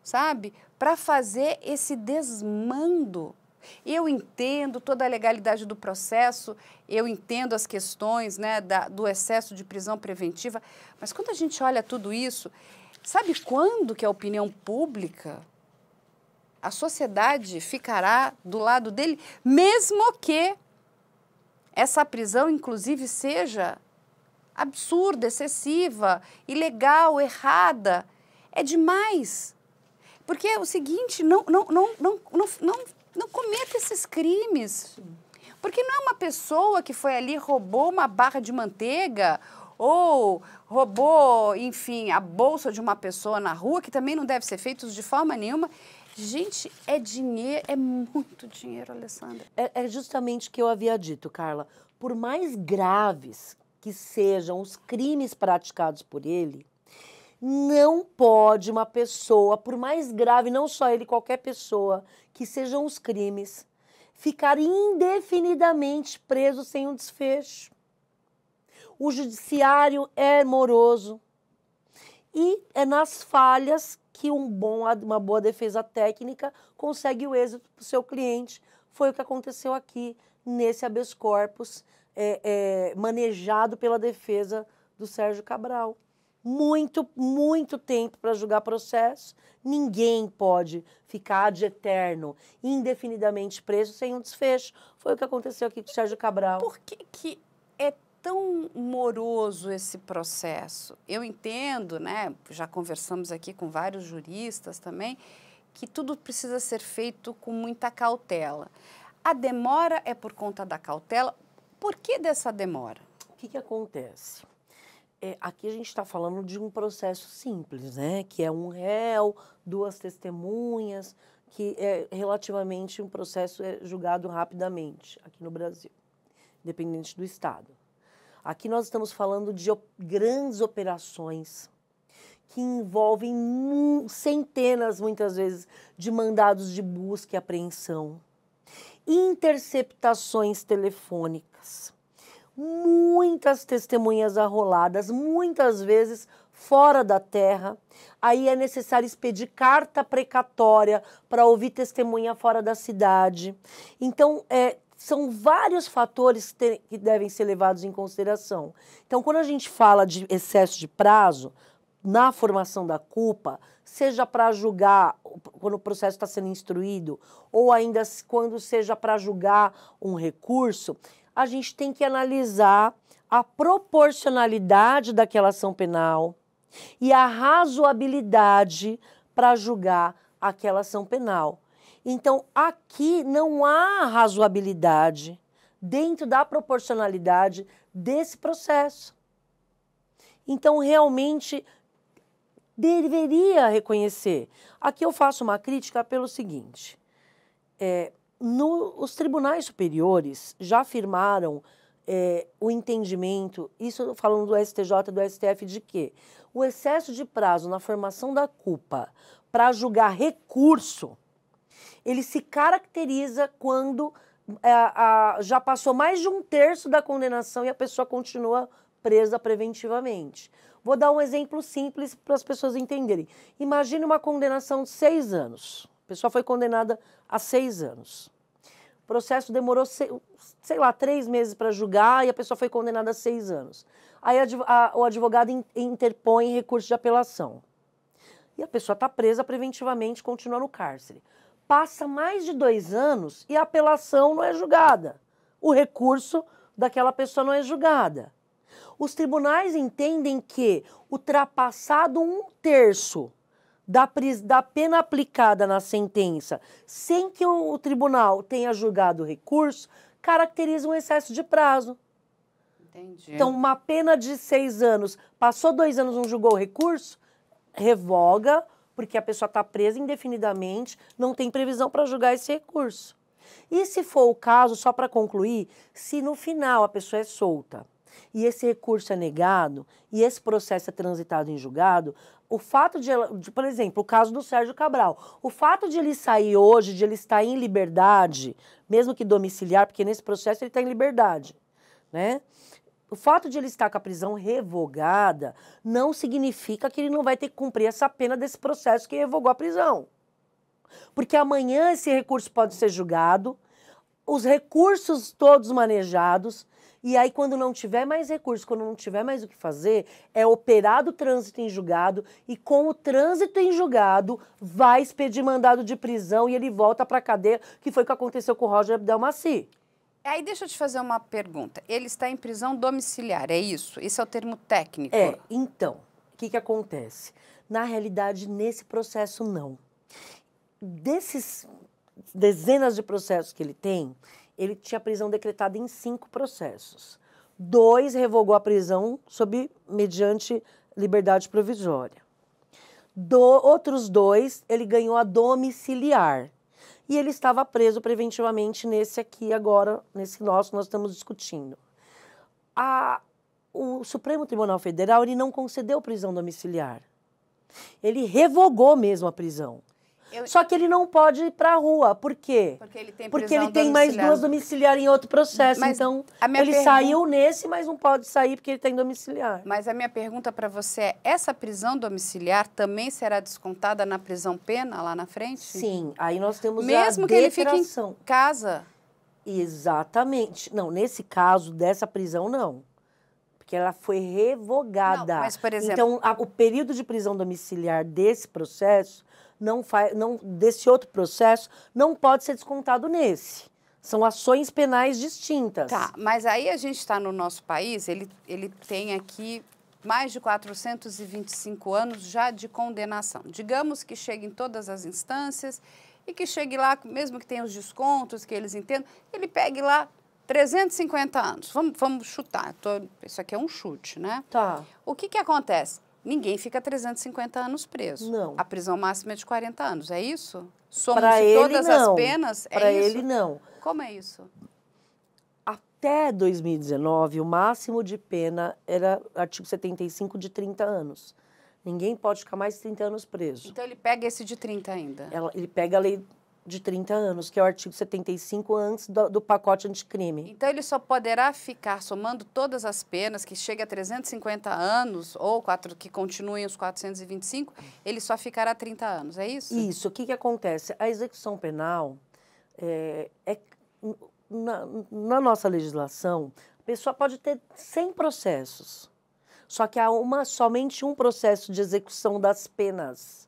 sabe? Para fazer esse desmando. Eu entendo toda a legalidade do processo, eu entendo as questões, né, do excesso de prisão preventiva, mas quando a gente olha tudo isso, sabe quando que a opinião pública, a sociedade ficará do lado dele, mesmo que essa prisão, inclusive, seja absurda, excessiva, ilegal, errada? É demais. Porque é o seguinte, não cometa esses crimes. Porque não é uma pessoa que foi ali, roubou uma barra de manteiga ou roubou, enfim, a bolsa de uma pessoa na rua, que também não deve ser feito de forma nenhuma. Gente, é dinheiro, é muito dinheiro, Alessandra. É justamente o que eu havia dito, Carla. Por mais graves que sejam os crimes praticados por ele, não pode uma pessoa, por mais grave, não só ele, qualquer pessoa, que sejam os crimes, ficar indefinidamente preso sem um desfecho. O judiciário é moroso e é nas falhas que uma boa defesa técnica consegue o êxito para o seu cliente. Foi o que aconteceu aqui. nesse habeas corpus manejado pela defesa do Sérgio Cabral. Muito tempo para julgar processo. Ninguém pode ficar ad eterno, indefinidamente preso sem um desfecho. Foi o que aconteceu aqui com o Sérgio Cabral. Por que é tão moroso esse processo? Eu entendo, né? Já conversamos aqui com vários juristas também, que tudo precisa ser feito com muita cautela. A demora é por conta da cautela. Por que dessa demora? O que acontece? Aqui a gente está falando de um processo simples, né? Que é um réu, 2 testemunhas, que é relativamente um processo julgado rapidamente aqui no Brasil, independente do estado. Aqui nós estamos falando de grandes operações que envolvem centenas, muitas vezes, de mandados de busca e apreensão, interceptações telefônicas, muitas testemunhas arroladas, muitas vezes fora da terra. Aí é necessário expedir carta precatória para ouvir testemunha fora da cidade. Então, são vários fatores que devem ser levados em consideração. Então, quando a gente fala de excesso de prazo, na formação da culpa, seja para julgar quando o processo está sendo instruído, ou ainda quando seja para julgar um recurso, a gente tem que analisar a proporcionalidade daquela ação penal e a razoabilidade para julgar aquela ação penal. Então, aqui não há razoabilidade dentro da proporcionalidade desse processo. Então, realmente, deveria reconhecer. Aqui eu faço uma crítica pelo seguinte. Os tribunais superiores já afirmaram o entendimento, isso falando do STJ e do STF, de que o excesso de prazo na formação da culpa para julgar recurso, ele se caracteriza quando já passou mais de 1/3 da condenação e a pessoa continua presa preventivamente. Vou dar um exemplo simples para as pessoas entenderem. Imagine uma condenação de 6 anos. A pessoa foi condenada a 6 anos. O processo demorou, sei lá, 3 meses para julgar e a pessoa foi condenada a 6 anos. Aí o advogado interpõe recurso de apelação. E a pessoa está presa preventivamente, continua no cárcere. Passa mais de 2 anos e a apelação não é julgada. O recurso daquela pessoa não é julgada. Os tribunais entendem que, ultrapassado 1/3 da pena aplicada na sentença, sem que o tribunal tenha julgado o recurso, caracteriza um excesso de prazo. Entendi. Então, uma pena de 6 anos, passou 2 anos, não julgou o recurso, revoga, porque a pessoa está presa indefinidamente, não tem previsão para julgar esse recurso. E se for o caso, só para concluir, se no final a pessoa é solta, e esse recurso é negado, e esse processo é transitado em julgado, o fato por exemplo, o caso do Sérgio Cabral, o fato de ele sair hoje, de ele estar em liberdade, mesmo que domiciliar, porque nesse processo ele está em liberdade, né? O fato de ele estar com a prisão revogada não significa que ele não vai ter que cumprir essa pena desse processo que revogou a prisão. Porque amanhã esse recurso pode ser julgado, os recursos todos manejados, e aí quando não tiver mais recurso, quando não tiver mais o que fazer, é operado o trânsito em julgado, e com o trânsito em julgado, vai expedir mandado de prisão e ele volta para a cadeia, que foi o que aconteceu com o Roger Abdelmaci. Aí deixa eu te fazer uma pergunta. Ele está em prisão domiciliar, é isso? Esse é o termo técnico? Então, o que acontece? Na realidade, nesse processo, não. Desses dezenas de processos que ele tem, ele tinha prisão decretada em 5 processos. 2 revogou a prisão mediante liberdade provisória. Outros 2, ele ganhou a domiciliar. E ele estava preso preventivamente nesse aqui agora, nesse nós estamos discutindo. O Supremo Tribunal Federal, ele não concedeu prisão domiciliar. Ele revogou mesmo a prisão. Só que ele não pode ir para a rua. Por quê? Porque ele tem mais 2 domiciliar em outro processo. Mas então, ele saiu nesse, mas não pode sair porque ele tem domiciliar. Mas a minha pergunta para você é, essa prisão domiciliar também será descontada na prisão pena lá na frente? Sim, aí nós temos mesmo a que ele fique em detração. casa? Exatamente. Não, nesse caso dessa prisão, não. Porque ela foi revogada. Não, mas, por exemplo... Então, o período de prisão domiciliar desse processo, desse outro processo, não pode ser descontado nesse. São ações penais distintas. Tá, mas aí a gente está no nosso país, ele tem aqui mais de 425 anos já de condenação. Digamos que chegue em todas as instâncias e que chegue lá, mesmo que tenha os descontos, que eles entendam, ele pegue lá 350 anos. Vamos chutar. Isso aqui é um chute, né? Tá. O que acontece? Ninguém fica 350 anos preso. Não. A prisão máxima é de 40 anos, é isso? Somam-se todas as penas? Para ele, não. Como é isso? Até 2019, o máximo de pena era artigo 75 de 30 anos. Ninguém pode ficar mais de 30 anos preso. Então ele pega esse de 30 ainda? Ele pega a lei de 30 anos, que é o artigo 75 antes do pacote anticrime. Então ele só poderá ficar, somando todas as penas, que chega a 350 anos, ou que continuem os 425, ele só ficará 30 anos, é isso? Isso. O que acontece? A execução penal, na nossa legislação, a pessoa pode ter 100 processos, só que há somente um processo de execução das penas.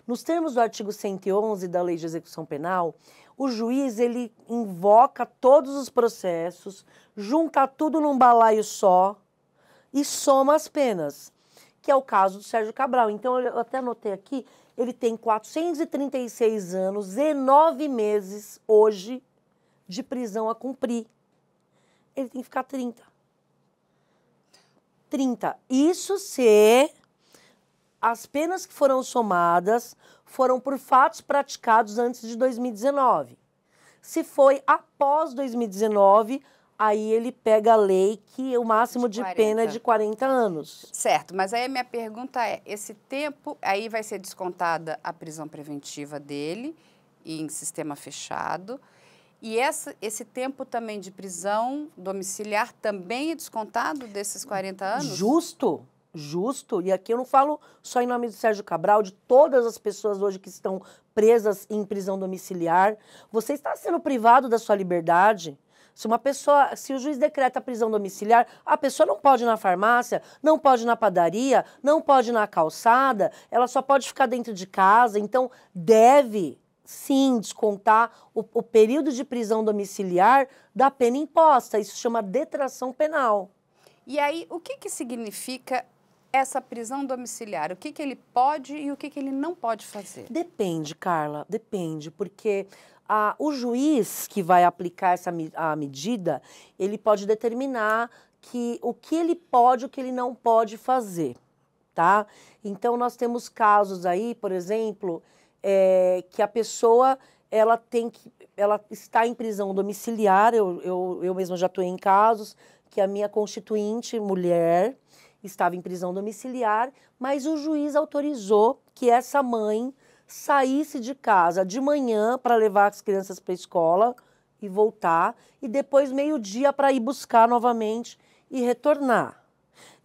Nos termos do artigo 111 da Lei de Execução Penal, o juiz ele invoca todos os processos, junta tudo num balaio só e soma as penas, que é o caso do Sérgio Cabral. Então, eu até anotei aqui, ele tem 436 anos e 9 meses hoje de prisão a cumprir. Ele tem que ficar 30. 30. Isso se as penas que foram somadas foram por fatos praticados antes de 2019. Se foi após 2019, aí ele pega a lei que o máximo de pena é de 40 anos. Certo, mas aí a minha pergunta é, esse tempo, aí vai ser descontada a prisão preventiva dele em sistema fechado, e esse tempo também de prisão domiciliar também é descontado desses 40 anos? Justo. Justo, e aqui eu não falo só em nome do Sérgio Cabral, de todas as pessoas hoje que estão presas em prisão domiciliar. Você está sendo privado da sua liberdade. Se o juiz decreta a prisão domiciliar, a pessoa não pode ir na farmácia, não pode ir na padaria, não pode ir na calçada, ela só pode ficar dentro de casa. Então, deve, sim, descontar o período de prisão domiciliar da pena imposta. Isso chama detração penal. E aí, o que significa essa prisão domiciliar? O que ele pode e o que ele não pode fazer? Depende, Carla, depende, porque o juiz que vai aplicar a medida, ele pode determinar o que ele pode e o que ele não pode fazer, tá? Então, nós temos casos aí, por exemplo, que a pessoa ela está em prisão domiciliar, eu mesma já atuei em casos, que a minha constituinte, mulher, estava em prisão domiciliar, mas o juiz autorizou que essa mãe saísse de casa de manhã para levar as crianças para a escola e voltar, e depois meio-dia para ir buscar novamente e retornar.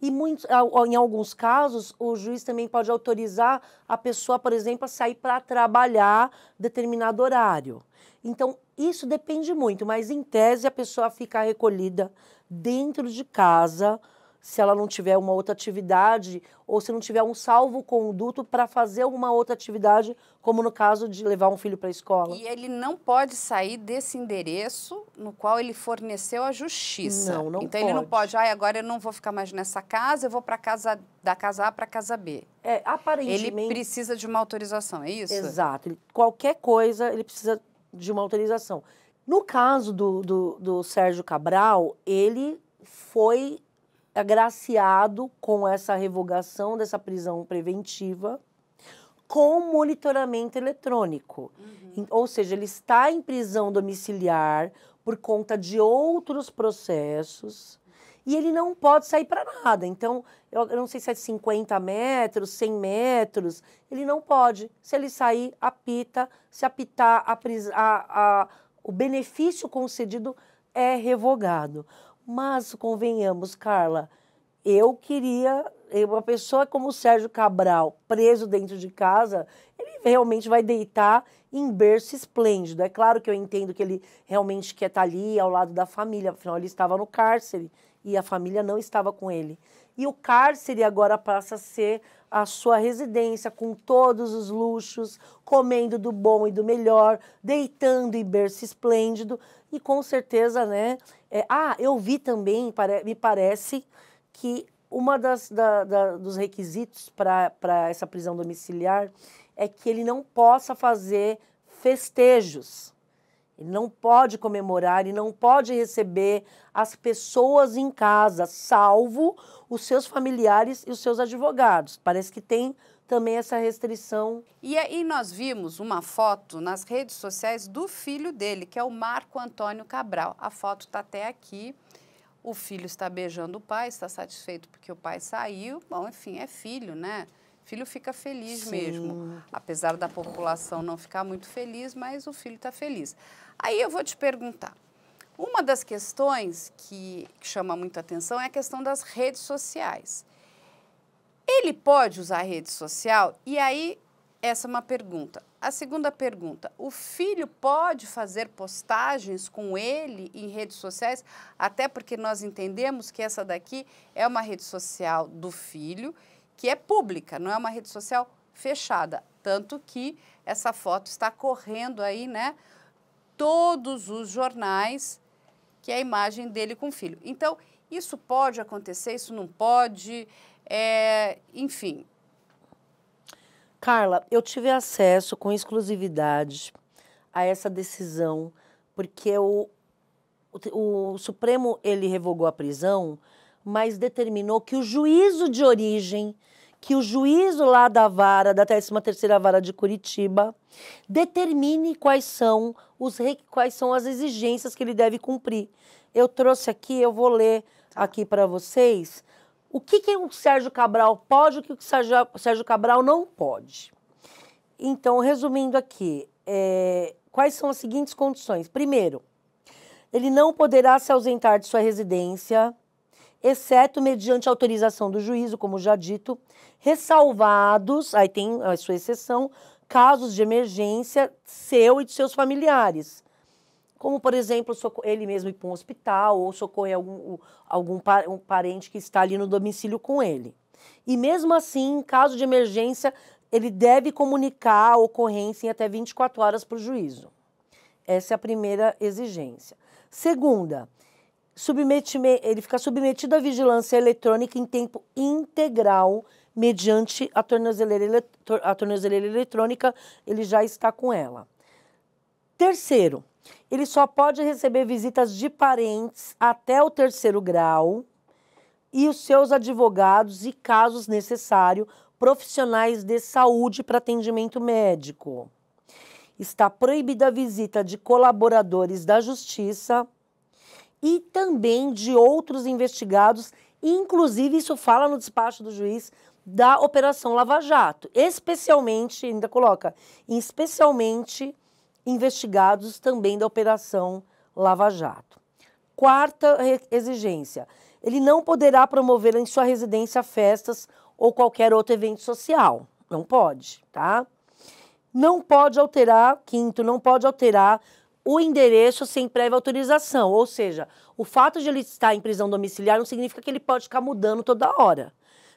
E em alguns casos, o juiz também pode autorizar a pessoa, por exemplo, a sair para trabalhar determinado horário. Então, isso depende muito, mas em tese a pessoa fica recolhida dentro de casa, se ela não tiver uma outra atividade ou se não tiver um salvo-conduto para fazer alguma outra atividade, como no caso de levar um filho para a escola. E ele não pode sair desse endereço no qual ele forneceu à justiça. Não então pode. Ele não pode, agora eu não vou ficar mais nessa casa, eu vou para casa da casa A para casa B. Aparentemente... Ele precisa de uma autorização, é isso? Exato. Qualquer coisa, ele precisa de uma autorização. No caso do Sérgio Cabral, ele foi agraciado com essa revogação dessa prisão preventiva com monitoramento eletrônico. Ou seja, ele está em prisão domiciliar por conta de outros processos e ele não pode sair para nada. Então, eu não sei se é 50 metros, 100 metros, ele não pode. Se ele sair, apita. Se apitar, o benefício concedido é revogado. Mas, convenhamos, Carla, uma pessoa como o Sérgio Cabral, preso dentro de casa, ele realmente vai deitar em berço esplêndido. É claro que eu entendo que ele realmente quer estar ali ao lado da família, afinal ele estava no cárcere e a família não estava com ele. E o cárcere agora passa a ser a sua residência, com todos os luxos, comendo do bom e do melhor, deitando em berço esplêndido, e com certeza, né? Eu vi também, me parece, que uma dos requisitos para essa prisão domiciliar é que ele não possa fazer festejos. Ele não pode comemorar, ele não pode receber as pessoas em casa, salvo os seus familiares e os seus advogados. Parece que tem também essa restrição. E aí nós vimos uma foto nas redes sociais do filho dele, que é o Marco Antônio Cabral. A foto está até aqui. O filho está beijando o pai, está satisfeito porque o pai saiu. Bom, enfim, é filho, né? Filho fica feliz Sim. mesmo, apesar da população não ficar muito feliz, mas o filho está feliz. Aí eu vou te perguntar, uma das questões que chama muita atenção é a questão das redes sociais. Ele pode usar a rede social? E aí, essa é uma pergunta. A segunda pergunta, o filho pode fazer postagens com ele em redes sociais? Até porque nós entendemos que essa daqui é uma rede social do filho, que é pública, não é uma rede social fechada. Tanto que essa foto está correndo aí, né? Todos os jornais, que é a imagem dele com o filho. Então, isso pode acontecer, isso não pode, enfim. Carla, eu tive acesso com exclusividade a essa decisão, porque o Supremo, ele revogou a prisão, mas determinou que o juízo de origem, que o juízo lá da 13ª Vara de Curitiba, determine quais são as exigências que ele deve cumprir. Eu trouxe aqui, eu vou ler aqui para vocês o que o Sérgio Cabral pode e o que o Sérgio Cabral não pode. Então, resumindo aqui, quais são as seguintes condições? Primeiro, ele não poderá se ausentar de sua residência, exceto mediante autorização do juízo, como já dito, ressalvados, aí tem a sua exceção, casos de emergência seu e de seus familiares. Como, por exemplo, ele mesmo ir para um hospital ou socorrer algum parente que está ali no domicílio com ele. E mesmo assim, em caso de emergência, ele deve comunicar a ocorrência em até 24 horas para o juízo. Essa é a primeira exigência. Segunda, ele fica submetido à vigilância eletrônica em tempo integral mediante a tornozeleira eletrônica, ele já está com ela. Terceiro, ele só pode receber visitas de parentes até o 3º grau e os seus advogados e, casos necessários, profissionais de saúde para atendimento médico. Está proibida a visita de colaboradores da Justiça e também de outros investigados, inclusive isso fala no despacho do juiz da Operação Lava Jato, especialmente, ainda coloca, especialmente investigados também da Operação Lava Jato. Quarta exigência, ele não poderá promover em sua residência festas ou qualquer outro evento social, não pode, tá? Não pode alterar, quinto, não pode alterar o endereço sem prévia autorização, ou seja, o fato de ele estar em prisão domiciliar não significa que ele pode ficar mudando toda hora.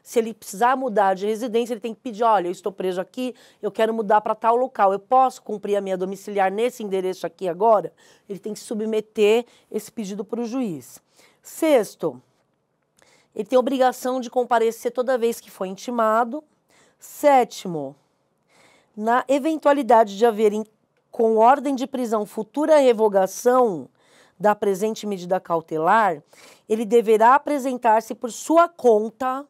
Se ele precisar mudar de residência, ele tem que pedir, olha, eu estou preso aqui, eu quero mudar para tal local, eu posso cumprir a minha domiciliar nesse endereço aqui agora? Ele tem que submeter esse pedido para o juiz. Sexto, ele tem obrigação de comparecer toda vez que for intimado. Sétimo, na eventualidade de haver com ordem de prisão futura revogação da presente medida cautelar, ele deverá apresentar-se por sua conta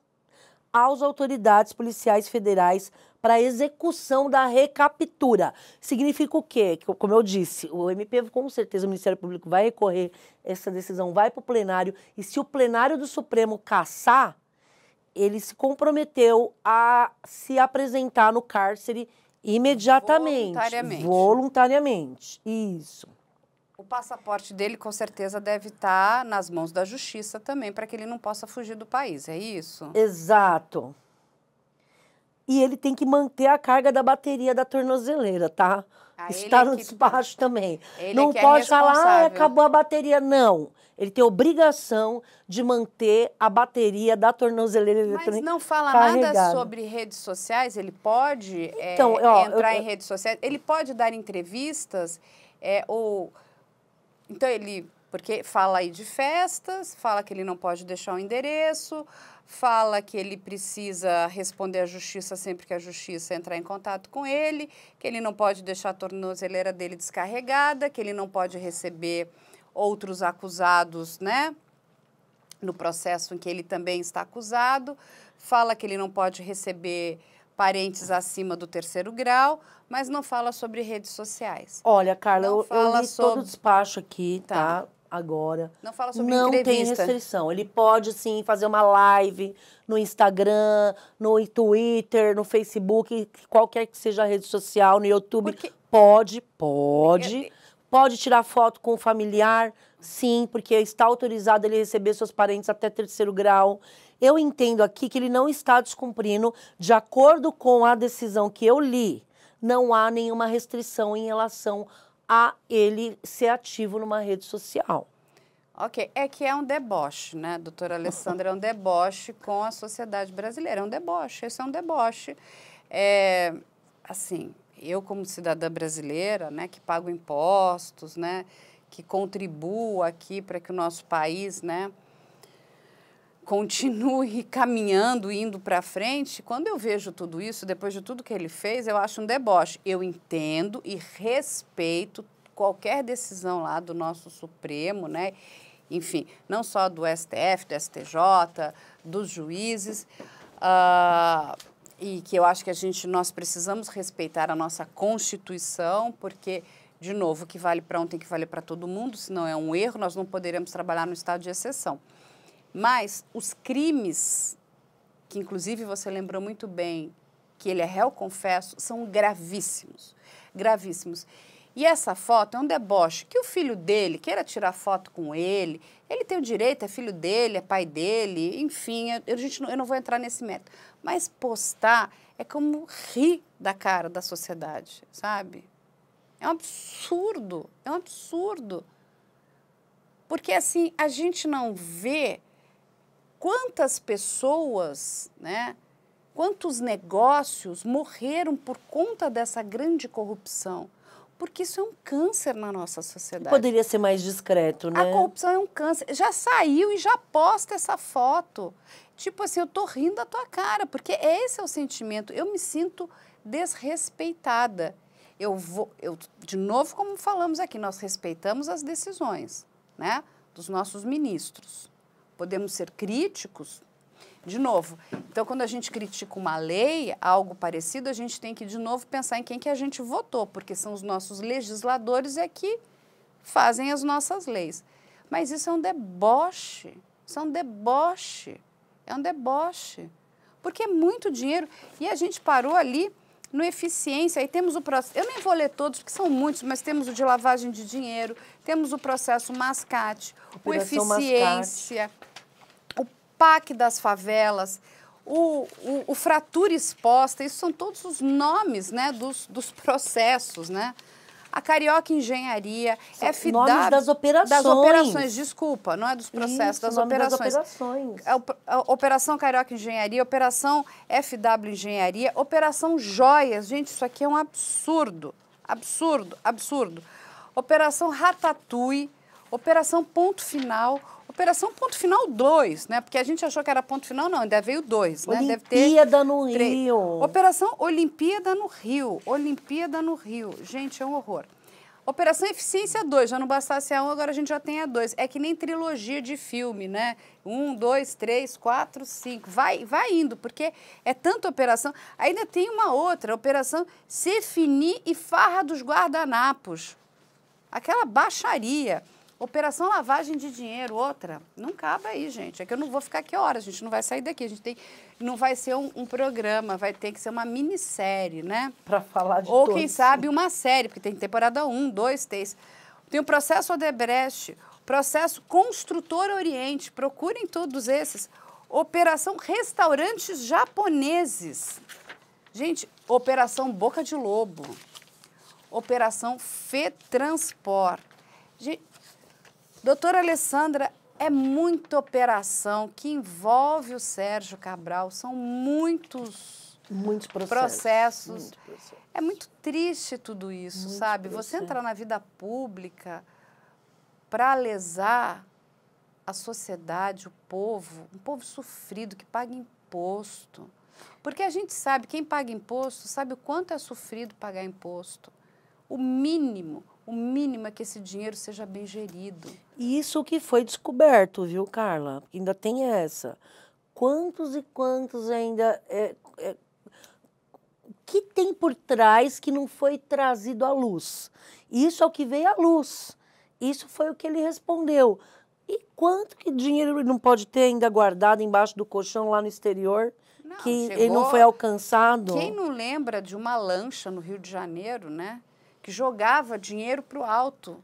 às autoridades policiais federais para execução da recaptura. Significa o quê? Que, como eu disse, o MP, com certeza, o Ministério Público vai recorrer, essa decisão vai para o plenário, e se o plenário do Supremo cassar, ele se comprometeu a se apresentar no cárcere imediatamente. Voluntariamente. Isso. O passaporte dele, com certeza, deve estar nas mãos da justiça também, para que ele não possa fugir do país, é isso? Exato. e ele tem que manter a carga da bateria da tornozeleira, tá? Está no despacho também. Não pode falar, acabou a bateria. Não. Ele tem obrigação de manter a bateria da tornozeleira eletrônica. Mas não fala nada sobre redes sociais? Ele pode entrar em redes sociais? Ele pode dar entrevistas? Então, porque fala aí de festas, fala que ele não pode deixar o endereço, fala que ele precisa responder à justiça sempre que a justiça entrar em contato com ele, que ele não pode deixar a tornozeleira dele descarregada, que ele não pode receber outros acusados, né, no processo em que ele também está acusado, fala que ele não pode receber parentes acima do 3º grau, mas não fala sobre redes sociais. Olha, Carla, eu li todo o despacho aqui, tá? Agora. Não fala sobre entrevista. Não tem restrição. Ele pode, sim, fazer uma live no Instagram, no Twitter, no Facebook, qualquer que seja a rede social, no YouTube. Pode. Pode tirar foto com o familiar, sim, porque está autorizado ele receber seus parentes até 3º grau. Eu entendo aqui que ele não está descumprindo, de acordo com a decisão que eu li, não há nenhuma restrição em relação a ele ser ativo numa rede social. Ok, é que é um deboche, né, doutora Alessandra? É um deboche com a sociedade brasileira, é um deboche, esse é um deboche. Assim, eu como cidadã brasileira, né, que pago impostos, né, que contribuo aqui para que o nosso país, né, continue caminhando, indo para frente, quando eu vejo tudo isso, depois de tudo que ele fez, eu acho um deboche. Eu entendo e respeito qualquer decisão lá do nosso Supremo, né? Enfim, não só do STF, do STJ, dos juízes, e que eu acho que nós precisamos respeitar a nossa Constituição, porque, de novo, o que vale para um tem que valer para todo mundo, senão é um erro, nós não poderemos trabalhar no estado de exceção. Mas os crimes, que inclusive você lembrou muito bem, que ele é réu confesso, são gravíssimos, gravíssimos. E essa foto é um deboche, que o filho dele queira tirar foto com ele tem o direito, é filho dele, é pai dele, enfim, eu não vou entrar nesse mérito. Mas postar é como rir da cara da sociedade, sabe? É um absurdo, é um absurdo. Porque assim, a gente não vê quantas pessoas, né, quantos negócios morreram por conta dessa grande corrupção. Porque isso é um câncer na nossa sociedade. Poderia ser mais discreto, né? A corrupção é um câncer. Já saiu e já posta essa foto. Tipo assim, eu tô rindo da tua cara, porque esse é o sentimento. Eu me sinto desrespeitada. De novo, como falamos aqui, nós respeitamos as decisões, né, dos nossos ministros. Podemos ser críticos, de novo. Então, quando a gente critica uma lei, algo parecido, a gente tem que, de novo, pensar em quem que a gente votou, porque são os nossos legisladores que fazem as nossas leis. Mas isso é um deboche, isso é um deboche, é um deboche. Porque é muito dinheiro e a gente parou ali no eficiência. Aí temos o processo, eu nem vou ler todos, porque são muitos, mas temos o de lavagem de dinheiro, temos o processo Mascate, o eficiência, o PAC das favelas, o fratura exposta, isso são todos os nomes, né, dos processos, né? A Carioca Engenharia, FW... Nomes das operações. Das operações, desculpa, não é dos processos, isso, das operações. A Operação Carioca Engenharia, Operação FW Engenharia, Operação Joias. Gente, isso aqui é um absurdo, absurdo, absurdo. Operação Ratatouille, Operação Ponto Final, Operação Ponto Final 2, né? Porque a gente achou que era ponto final, não, ainda veio 2, né? Olimpíada no Rio. Operação Olimpíada no Rio. Olimpíada no Rio. Gente, é um horror. Operação Eficiência 2, já não bastasse a 1, agora a gente já tem a 2. É que nem trilogia de filme, né? 1, 2, 3, 4, 5. Vai indo, porque é tanta operação. Ainda tem uma outra, Operação Cefini e Farra dos Guardanapos. Aquela baixaria. Operação Lavagem de Dinheiro, outra. Não cabe aí, gente. É que eu não vou ficar aqui horas, a gente não vai sair daqui. A gente não vai ser um programa, vai ter que ser uma minissérie, né? Para falar de Ou, todos. quem sabe, uma série, porque tem temporada 1, 2, 3. Tem o processo Odebrecht, processo Construtor Oriente, procurem todos esses. Operação Restaurantes Japoneses. Gente, Operação Boca de Lobo, Operação FETranspor. Doutora Alessandra, é muita operação que envolve o Sérgio Cabral, são muitos processos. Muito processo. É muito triste tudo isso, Muito sabe? processo. Você entrar na vida pública para lesar a sociedade, o povo, um povo sofrido que paga imposto. Porque a gente sabe, quem paga imposto, sabe o quanto é sofrido pagar imposto. O mínimo é que esse dinheiro seja bem gerido. E isso que foi descoberto, viu, Carla? Ainda tem essa. Quantos e quantos ainda... O que tem por trás que não foi trazido à luz? Isso é o que veio à luz. Isso foi o que ele respondeu. E quanto que dinheiro ele não pode ter ainda guardado embaixo do colchão lá no exterior? Não, que chegou... ele não foi alcançado? Quem não lembra de uma lancha no Rio de Janeiro, né? Que jogava dinheiro para o alto.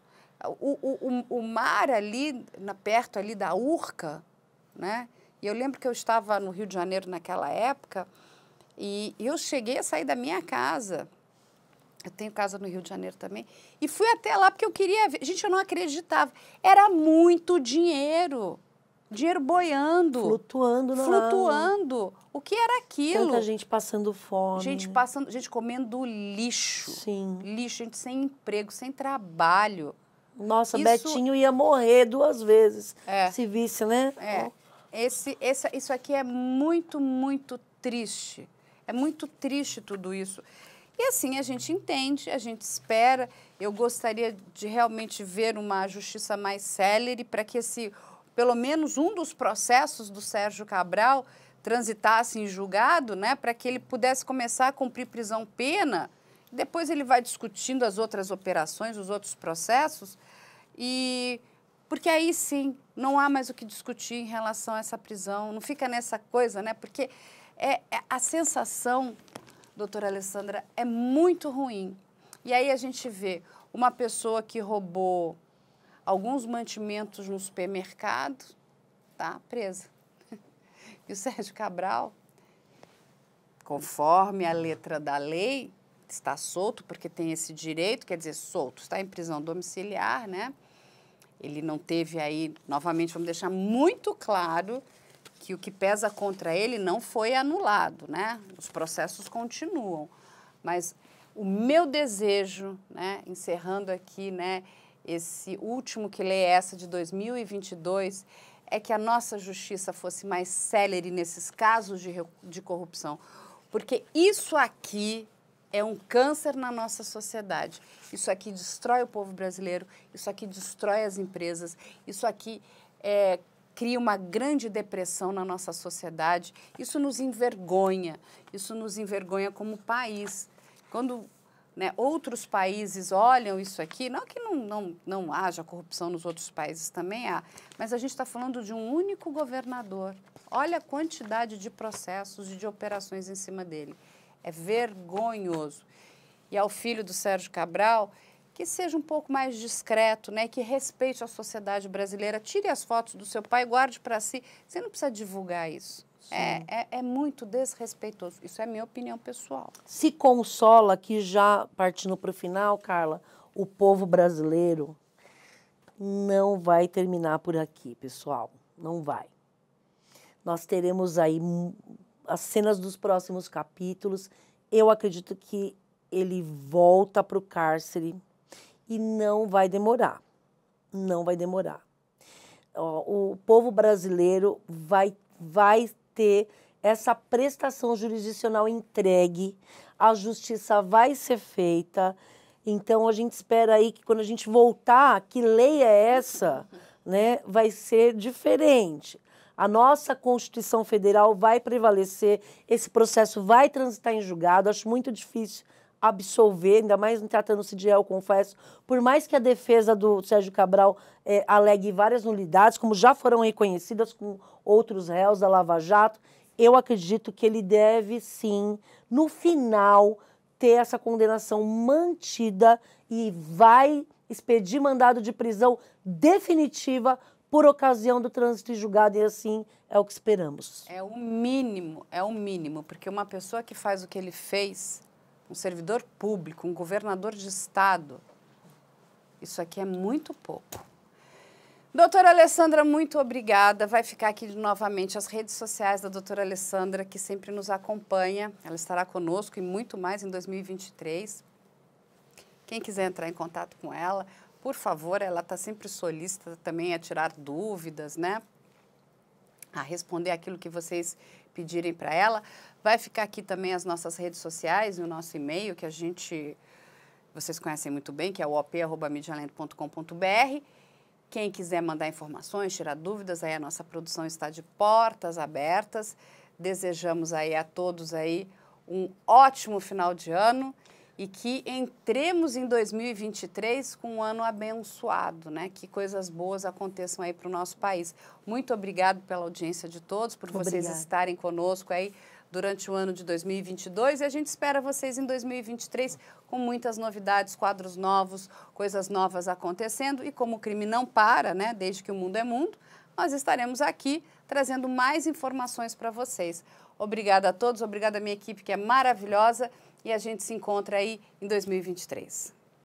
O mar ali, perto ali da Urca, né? E eu lembro que eu estava no Rio de Janeiro naquela época e eu cheguei a sair da minha casa. Eu tenho casa no Rio de Janeiro também. E fui até lá porque eu queria ver. Gente, eu não acreditava. Era muito dinheiro. Dinheiro boiando. Flutuando no Flutuando. ar. O que era aquilo? Tanta gente passando fome. Gente comendo lixo. Sim. Lixo, gente sem emprego, sem trabalho. Nossa, Isso... Betinho ia morrer 2 vezes se visse, né? É. Isso aqui é muito, muito triste. É muito triste tudo isso. E assim, a gente entende, a gente espera. Eu gostaria de realmente ver uma justiça mais célere para que pelo menos um dos processos do Sérgio Cabral transitasse em julgado, né, para que ele pudesse começar a cumprir prisão-pena. Depois ele vai discutindo as outras operações, os outros processos, porque aí sim não há mais o que discutir em relação a essa prisão, não fica nessa coisa, né? Porque a sensação, doutora Alessandra, é muito ruim. E aí a gente vê uma pessoa que roubou alguns mantimentos no supermercado, tá presa. E o Sérgio Cabral, conforme a letra da lei, está solto, porque tem esse direito, quer dizer, solto, está em prisão domiciliar, né? Ele não teve aí, novamente, vamos deixar muito claro que o que pesa contra ele não foi anulado, né? Os processos continuam. Mas o meu desejo, né, encerrando aqui, né, esse último que lei é essa de 2022, é que a nossa justiça fosse mais célere nesses casos de corrupção. Porque isso aqui é um câncer na nossa sociedade. Isso aqui destrói o povo brasileiro, isso aqui destrói as empresas, isso aqui cria uma grande depressão na nossa sociedade. Isso nos envergonha como país. Quando, né, outros países olham isso aqui, não que não haja corrupção nos outros países, também há, mas a gente está falando de um único governador. Olha a quantidade de processos e de operações em cima dele. É vergonhoso. E ao filho do Sérgio Cabral, que seja um pouco mais discreto, né, que respeite a sociedade brasileira, tire as fotos do seu pai e guarde para si. Você não precisa divulgar isso. É muito desrespeitoso. Isso é minha opinião pessoal. Se consola que já, partindo para o final, Carla, o povo brasileiro não vai terminar por aqui, pessoal. Não vai. Nós teremos aí as cenas dos próximos capítulos. Eu acredito que ele volta para o cárcere e não vai demorar. Não vai demorar. O povo brasileiro vai ter essa prestação jurisdicional entregue, a justiça vai ser feita. Então, a gente espera aí que quando a gente voltar, que lei é essa, né, vai ser diferente. A nossa Constituição Federal vai prevalecer, esse processo vai transitar em julgado. Acho muito difícil absolver, ainda mais tratando-se de réu, confesso, por mais que a defesa do Sérgio Cabral alegue várias nulidades, como já foram reconhecidas com outros réus da Lava Jato, eu acredito que ele deve, sim, no final, ter essa condenação mantida e vai expedir mandado de prisão definitiva por ocasião do trânsito em julgado, e assim é o que esperamos. É o mínimo, porque uma pessoa que faz o que ele fez, um servidor público, um governador de estado, isso aqui é muito pouco. Doutora Alessandra, muito obrigada. Vai ficar aqui novamente as redes sociais da doutora Alessandra, que sempre nos acompanha. Ela estará conosco e muito mais em 2023. Quem quiser entrar em contato com ela, por favor, ela está sempre solícita também a tirar dúvidas, né? A responder aquilo que vocês pedirem para ela. Vai ficar aqui também as nossas redes sociais e o nosso e-mail, que vocês conhecem muito bem, que é o op@medialento.com.br. Quem quiser mandar informações, tirar dúvidas, aí a nossa produção está de portas abertas. Desejamos aí a todos aí um ótimo final de ano e que entremos em 2023 com um ano abençoado, né? Que coisas boas aconteçam aí para o nosso país. Muito obrigado pela audiência de todos, por vocês estarem conosco aí durante o ano de 2022 e a gente espera vocês em 2023 com muitas novidades, quadros novos, coisas novas acontecendo e como o crime não para, né, desde que o mundo é mundo, nós estaremos aqui trazendo mais informações para vocês. Obrigada a todos, obrigada à minha equipe que é maravilhosa e a gente se encontra aí em 2023.